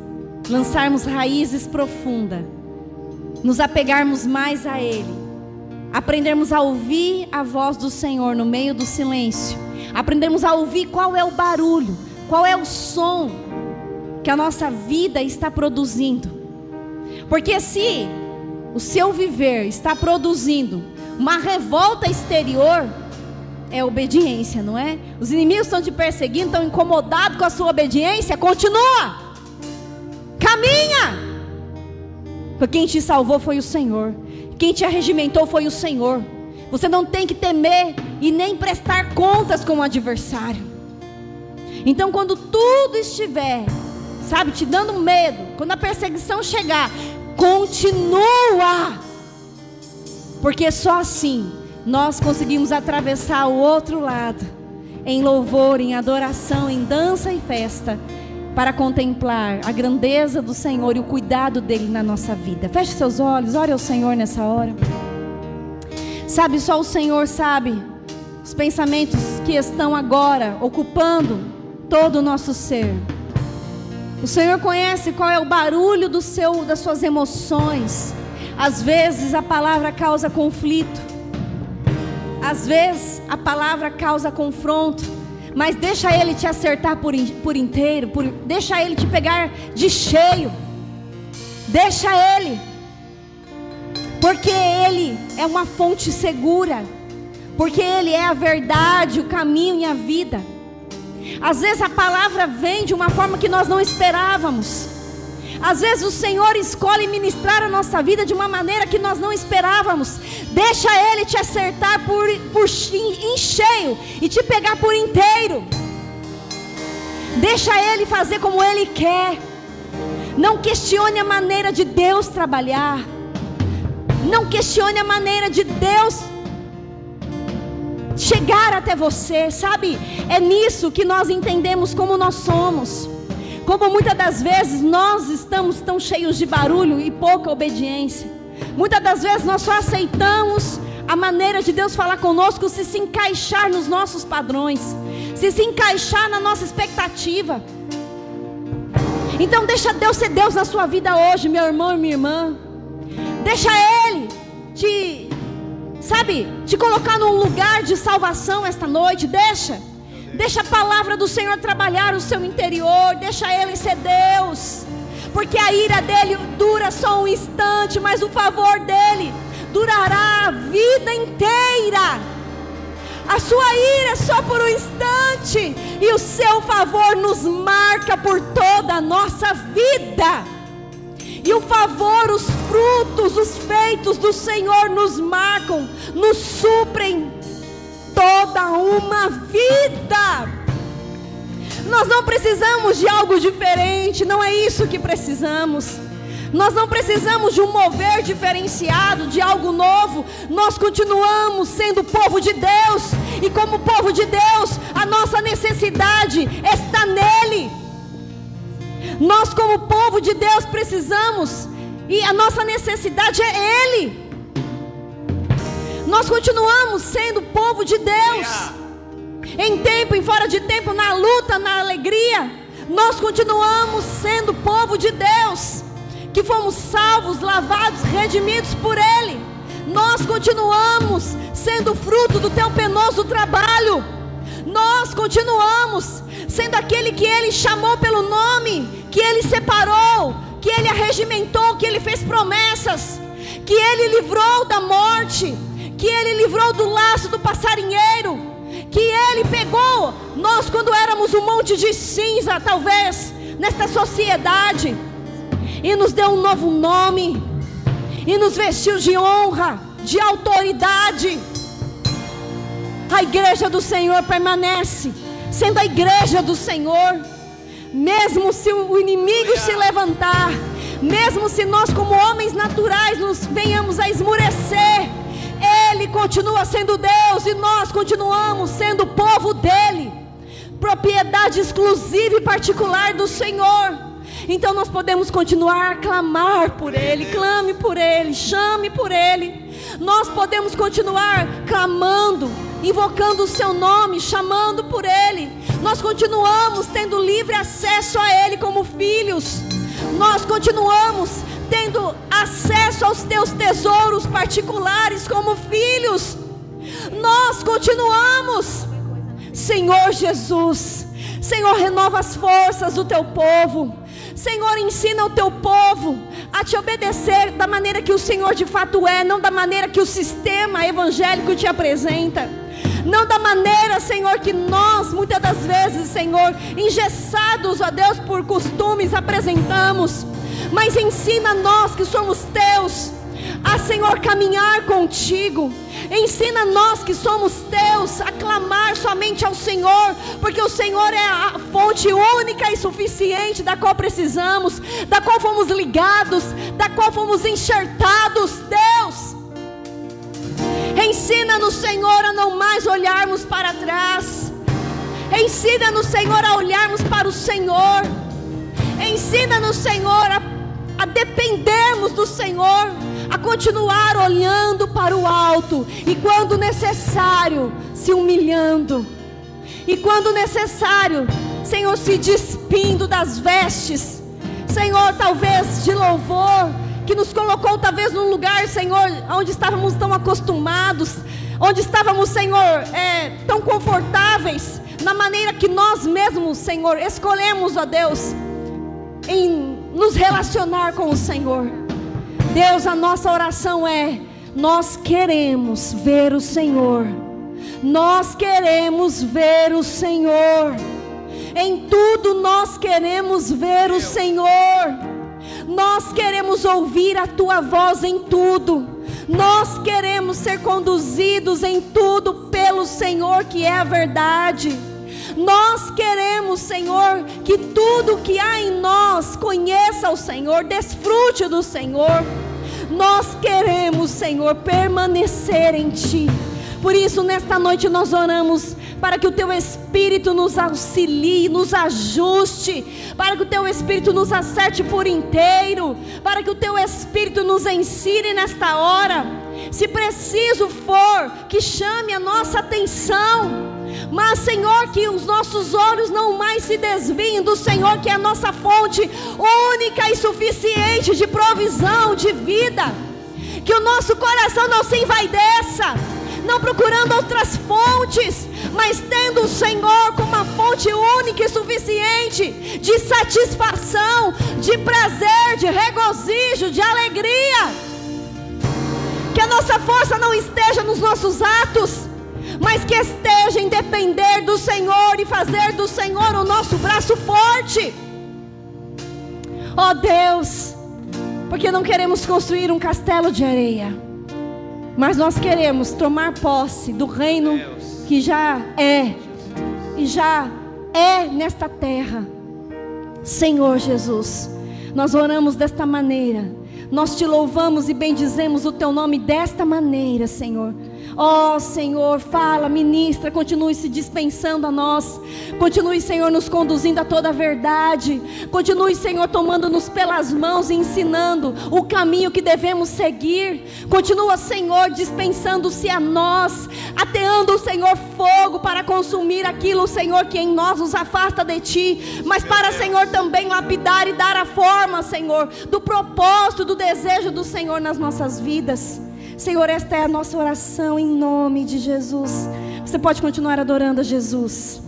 D: lançarmos raízes profundas, nos apegarmos mais a Ele, aprendermos a ouvir a voz do Senhor no meio do silêncio, aprendermos a ouvir qual é o barulho, qual é o som que a nossa vida está produzindo. Porque se o seu viver está produzindo uma revolta exterior, é obediência, não é? Os inimigos estão te perseguindo, estão incomodados com a sua obediência. Continua, caminha, porque quem te salvou foi o Senhor, quem te arregimentou foi o Senhor. Você não tem que temer e nem prestar contas com o adversário. Então quando tudo estiver, sabe, te dando medo, quando a perseguição chegar, continua, porque só assim nós conseguimos atravessar o outro lado, em louvor, em adoração, em dança e festa, para contemplar a grandeza do Senhor e o cuidado dEle na nossa vida. Feche seus olhos, ore ao Senhor nessa hora. Sabe, só o Senhor sabe os pensamentos que estão agora ocupando todo o nosso ser. O Senhor conhece qual é o barulho das suas emoções. Às vezes a palavra causa conflito. Às vezes a palavra causa confronto, mas deixa Ele te acertar por inteiro, deixa Ele te pegar de cheio, deixa Ele, porque Ele é uma fonte segura, porque Ele é a verdade, o caminho e a vida. Às vezes a palavra vem de uma forma que nós não esperávamos. Às vezes o Senhor escolhe ministrar a nossa vida de uma maneira que nós não esperávamos. Deixa Ele te acertar em cheio e te pegar por inteiro. Deixa Ele fazer como Ele quer. Não questione a maneira de Deus trabalhar. Não questione a maneira de Deus chegar até você, sabe? É nisso que nós entendemos como nós somos. Como muitas das vezes nós estamos tão cheios de barulho e pouca obediência. Muitas das vezes nós só aceitamos a maneira de Deus falar conosco se encaixar nos nossos padrões, se encaixar na nossa expectativa. Então deixa Deus ser Deus na sua vida hoje, meu irmão e minha irmã. Deixa Ele te colocar num lugar de salvação esta noite. Deixa a palavra do Senhor trabalhar o seu interior. Deixa Ele ser Deus. Porque a ira dEle dura só um instante, mas o favor dEle durará a vida inteira. A sua ira é só por um instante, e o seu favor nos marca por toda a nossa vida. E o favor, os frutos, os feitos do Senhor nos marcam, nos suprem toda uma vida. Nós não precisamos de algo diferente, não é isso que precisamos. Nós não precisamos de um mover diferenciado, de algo novo. Nós continuamos sendo povo de Deus. E como povo de Deus, a nossa necessidade está nele. Nós como povo de Deus precisamos, e a nossa necessidade é ele. Nós continuamos sendo povo de Deus. Em tempo, em fora de tempo, na luta, na alegria, nós continuamos sendo povo de Deus, que fomos salvos, lavados, redimidos por ele. Nós continuamos sendo fruto do teu penoso trabalho. Nós continuamos sendo aquele que ele chamou pelo nome, que ele separou, que ele arregimentou, que ele fez promessas, que ele livrou da morte, que ele livrou do laço do passarinheiro, que ele pegou nós quando éramos um monte de cinza, talvez, nesta sociedade, e nos deu um novo nome, e nos vestiu de honra, de autoridade. A igreja do Senhor permanece sendo a igreja do Senhor, mesmo se o inimigo se levantar, mesmo se nós como homens naturais nos venhamos a esmurecer, ele continua sendo Deus, e nós continuamos sendo povo dele, propriedade exclusiva e particular do Senhor. Então nós podemos continuar a clamar por ele. Clame por ele, chame por ele. Nós podemos continuar clamando, invocando o seu nome, chamando por ele. Nós continuamos tendo livre acesso a ele como filhos. Nós continuamos tendo acesso aos teus tesouros particulares como filhos. Nós continuamos. Senhor Jesus, Senhor, renova as forças do teu povo. Senhor, ensina o teu povo a te obedecer da maneira que o Senhor de fato é, não da maneira que o sistema evangélico te apresenta, não da maneira, Senhor, que nós muitas das vezes, Senhor, engessados, ó Deus, por costumes apresentamos. Mas ensina nós que somos teus a, Senhor, caminhar contigo. Ensina nós que somos teus a clamar somente ao Senhor, porque o Senhor é a fonte única e suficiente da qual precisamos, da qual fomos ligados, da qual fomos enxertados. Deus, ensina-nos, Senhor, a não mais olharmos para trás. Ensina-nos, Senhor, a olharmos para o Senhor. Ensina-nos, Senhor, a dependermos do Senhor, a continuar olhando para o alto, e quando necessário, se humilhando, e quando necessário, Senhor, se despindo das vestes, Senhor, talvez de louvor, que nos colocou talvez num lugar, Senhor, onde estávamos tão acostumados, onde estávamos, Senhor, tão confortáveis, na maneira que nós mesmos, Senhor, escolhemos, ó Deus, em nos relacionar com o Senhor. Deus, a nossa oração é: nós queremos ver o Senhor, nós queremos ver o Senhor, em tudo nós queremos ver o Senhor, nós queremos ouvir a Tua voz em tudo, nós queremos ser conduzidos em tudo pelo Senhor, que é a verdade. Nós queremos, Senhor, que tudo que há em nós conheça o Senhor, desfrute do Senhor. Nós queremos, Senhor, permanecer em Ti. Por isso, nesta noite nós oramos para que o Teu Espírito nos auxilie, nos ajuste, para que o Teu Espírito nos acerte por inteiro, para que o Teu Espírito nos ensine nesta hora. Se preciso for, que chame a nossa atenção. Mas, Senhor, que os nossos olhos não mais se desviem do Senhor, que é a nossa fonte única e suficiente de provisão, de vida. Que o nosso coração não se envaideça, não procurando outras fontes, mas tendo o Senhor como uma fonte única e suficiente de satisfação, de prazer, de regozijo, de alegria. Que a nossa força não esteja nos nossos atos, mas que esteja em depender do Senhor e fazer do Senhor o nosso braço forte. Ó Deus, porque não queremos construir um castelo de areia, mas nós queremos tomar posse do reino que já é, e já é nesta terra. Senhor Jesus, nós oramos desta maneira, nós te louvamos e bendizemos o teu nome desta maneira, Senhor. Ó Senhor, fala, ministra, continue se dispensando a nós. Continue, Senhor, nos conduzindo a toda a verdade. Continue, Senhor, tomando-nos pelas mãos e ensinando o caminho que devemos seguir. Continua, Senhor, dispensando-se a nós, ateando, Senhor, fogo para consumir aquilo, Senhor, que em nós nos afasta de Ti, mas para, Senhor, também lapidar e dar a forma, Senhor, do propósito, do desejo do Senhor nas nossas vidas. Senhor, esta é a nossa oração em nome de Jesus. Você pode continuar adorando a Jesus.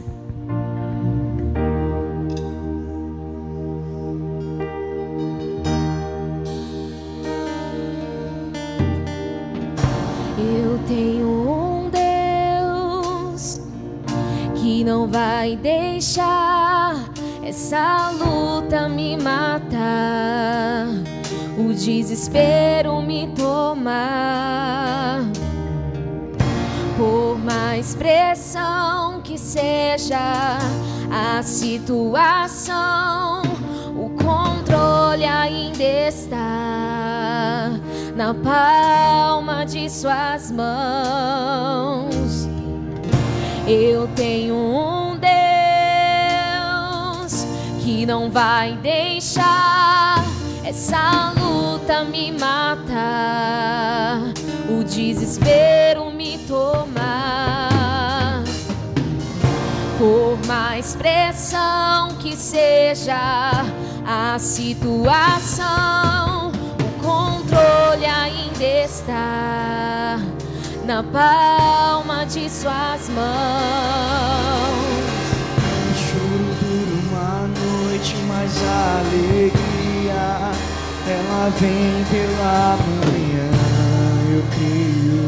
C: Eu tenho um Deus que não vai deixar essa luta me matar, o desespero me tomar. Por mais pressão que seja a situação, o controle ainda está na palma de suas mãos. Eu tenho um Deus que não vai deixar essa luta me matar, o desespero me tomar. Por mais pressão que seja a situação, o controle ainda está na palma de suas mãos.
B: O choro dura uma noite, mas a alegria ela vem pela manhã. Eu creio.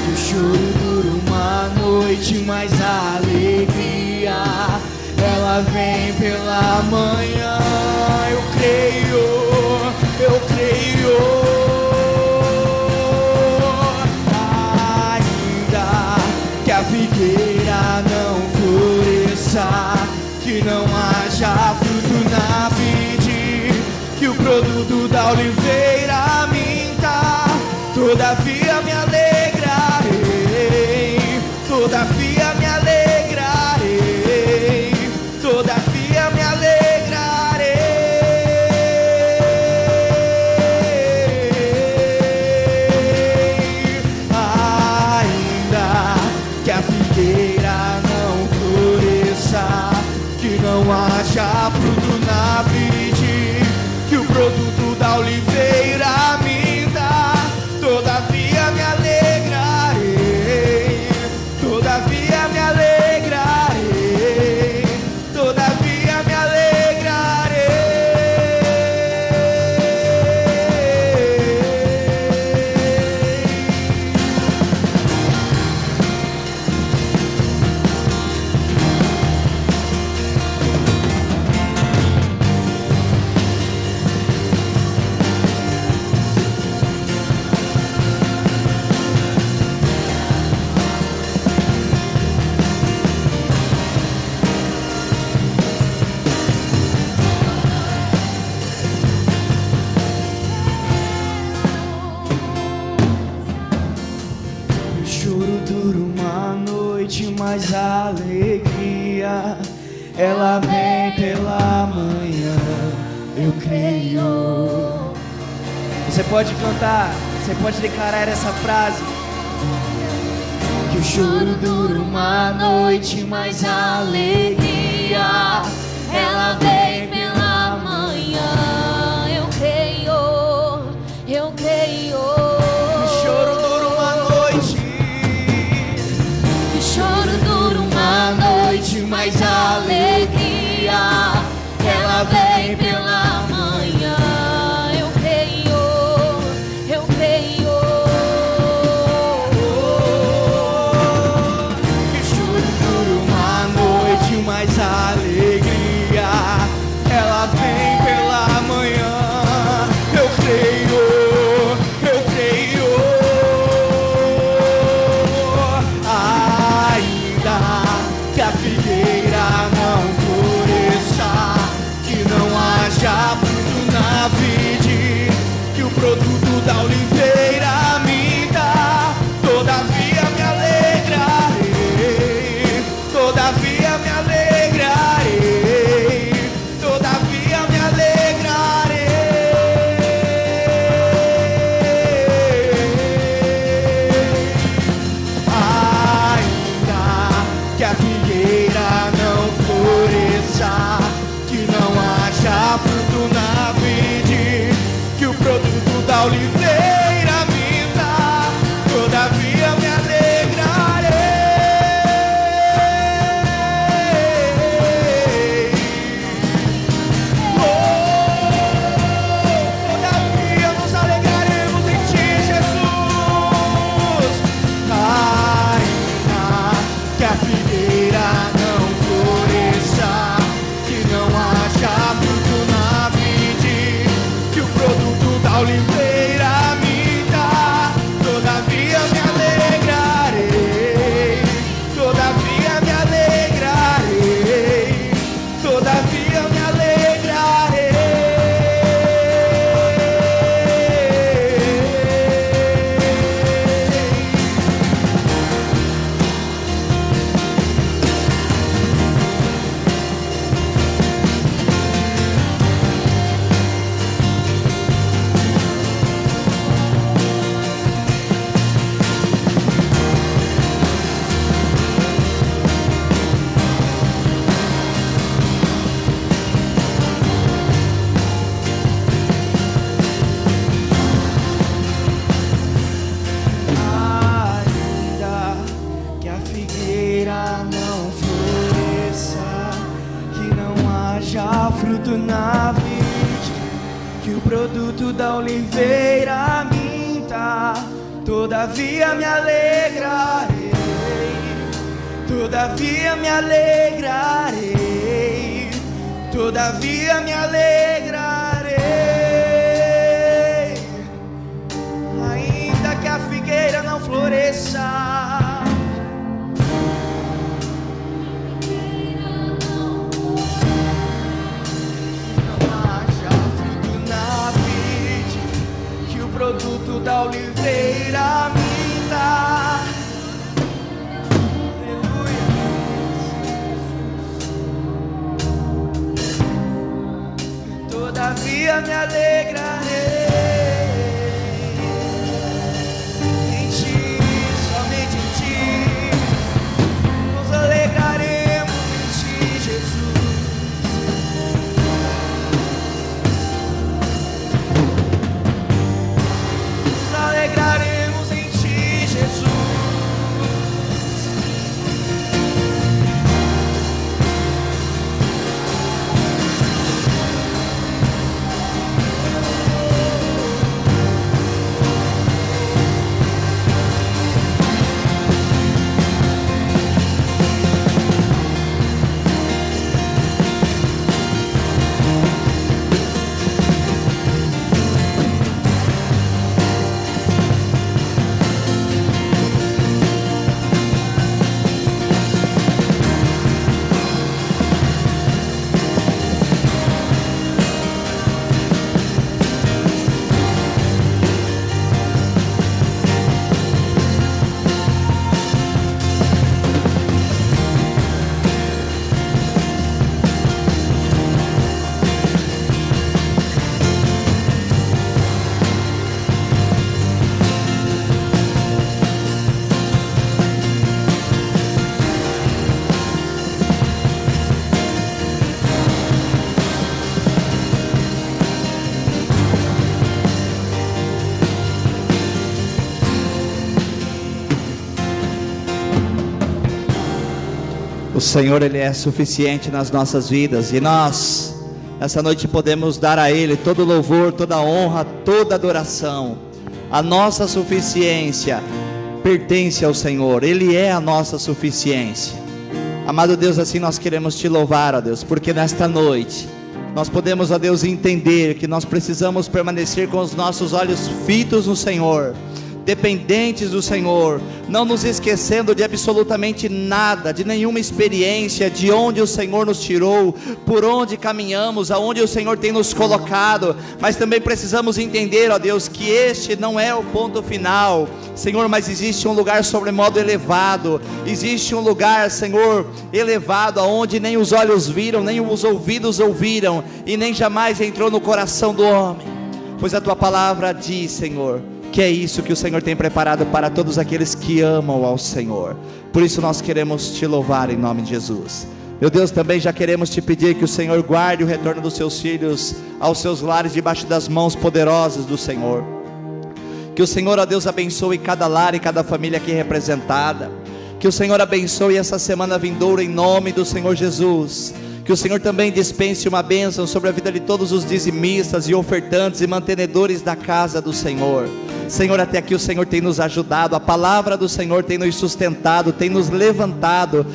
B: O choro dura uma noite, mas a alegria ela vem pela manhã. Eu creio. Ainda que a figueira não floresça, que não haja fruto na vide, que o produto da oliveira minta, todavia me alegrarei, todavia me alegrarei, todavia me alegrarei. Ainda que a figueira não floresça, que não haja fruto na vide, que o produto da oliveira minta, todavia me alegrarei, todavia me alegrarei, todavia me alegrarei. O choro dura uma noite, mas a alegria ela vem pela manhã. Eu creio. Você pode cantar, você pode declarar essa frase. Que o choro dura uma noite, mas a alegria ela vem pela manhã. Eu creio. O choro dura uma noite.
C: O choro dura uma noite, mas a alegria ela vem pela manhã. Eu creio.
B: Que o choro dura uma noite, mas a fruto na vide, que o produto da oliveira minta. Todavia me alegrarei, todavia me alegrarei, todavia me alegrarei. Ainda que a figueira não floresça, produto da oliveira minta. Aleluia. Todavia me alegrarei em ti, somente em ti. Nos alegraremos em ti, Jesus. Alegraremos em ti, Jesus.
A: O Senhor, Ele é suficiente nas nossas vidas, e nós, nessa noite, podemos dar a Ele todo louvor, toda honra, toda adoração. A nossa suficiência pertence ao Senhor, Ele é a nossa suficiência. Amado Deus, assim nós queremos te louvar, ó Deus, porque nesta noite nós podemos, ó Deus, entender que nós precisamos permanecer com os nossos olhos fitos no Senhor, dependentes do Senhor, não nos esquecendo de absolutamente nada, de nenhuma experiência, de onde o Senhor nos tirou, por onde caminhamos, aonde o Senhor tem nos colocado. Mas também precisamos entender, ó Deus, que este não é o ponto final, Senhor, mas existe um lugar sobremodo elevado, existe um lugar, Senhor, elevado, aonde nem os olhos viram, nem os ouvidos ouviram, e nem jamais entrou no coração do homem. Pois a tua palavra diz, Senhor, que é isso que o Senhor tem preparado para todos aqueles que amam ao Senhor. Por isso nós queremos te louvar em nome de Jesus. Meu Deus, também já queremos te pedir que o Senhor guarde o retorno dos seus filhos aos seus lares debaixo das mãos poderosas do Senhor. Que o Senhor, ó Deus, abençoe cada lar e cada família aqui representada. Que o Senhor abençoe essa semana vindoura em nome do Senhor Jesus. Que o Senhor também dispense uma bênção sobre a vida de todos os dizimistas e ofertantes e mantenedores da casa do Senhor. Senhor, até aqui o Senhor tem nos ajudado, a palavra do Senhor tem nos sustentado, tem nos levantado,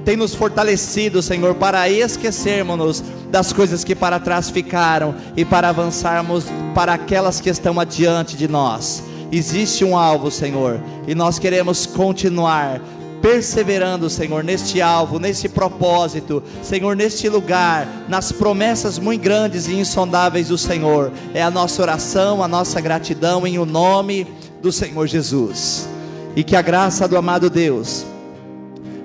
A: tem nos fortalecido, Senhor, para esquecermos-nos das coisas que para trás ficaram e para avançarmos para aquelas que estão adiante de nós. Existe um alvo, Senhor, e nós queremos continuar perseverando, Senhor, neste alvo, nesse propósito, Senhor, neste lugar, nas promessas muito grandes e insondáveis do Senhor. É a nossa oração, a nossa gratidão em o nome do Senhor Jesus. E que a graça do amado Deus,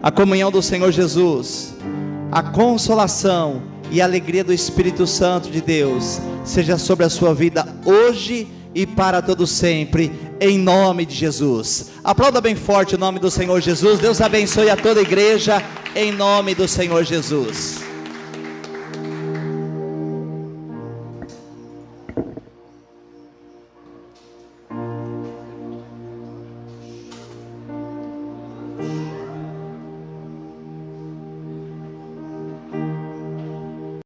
A: a comunhão do Senhor Jesus, a consolação e a alegria do Espírito Santo de Deus seja sobre a sua vida hoje e para todo sempre, em nome de Jesus. Aplauda bem forte o nome do Senhor Jesus. Deus abençoe a toda a igreja, em nome do Senhor Jesus.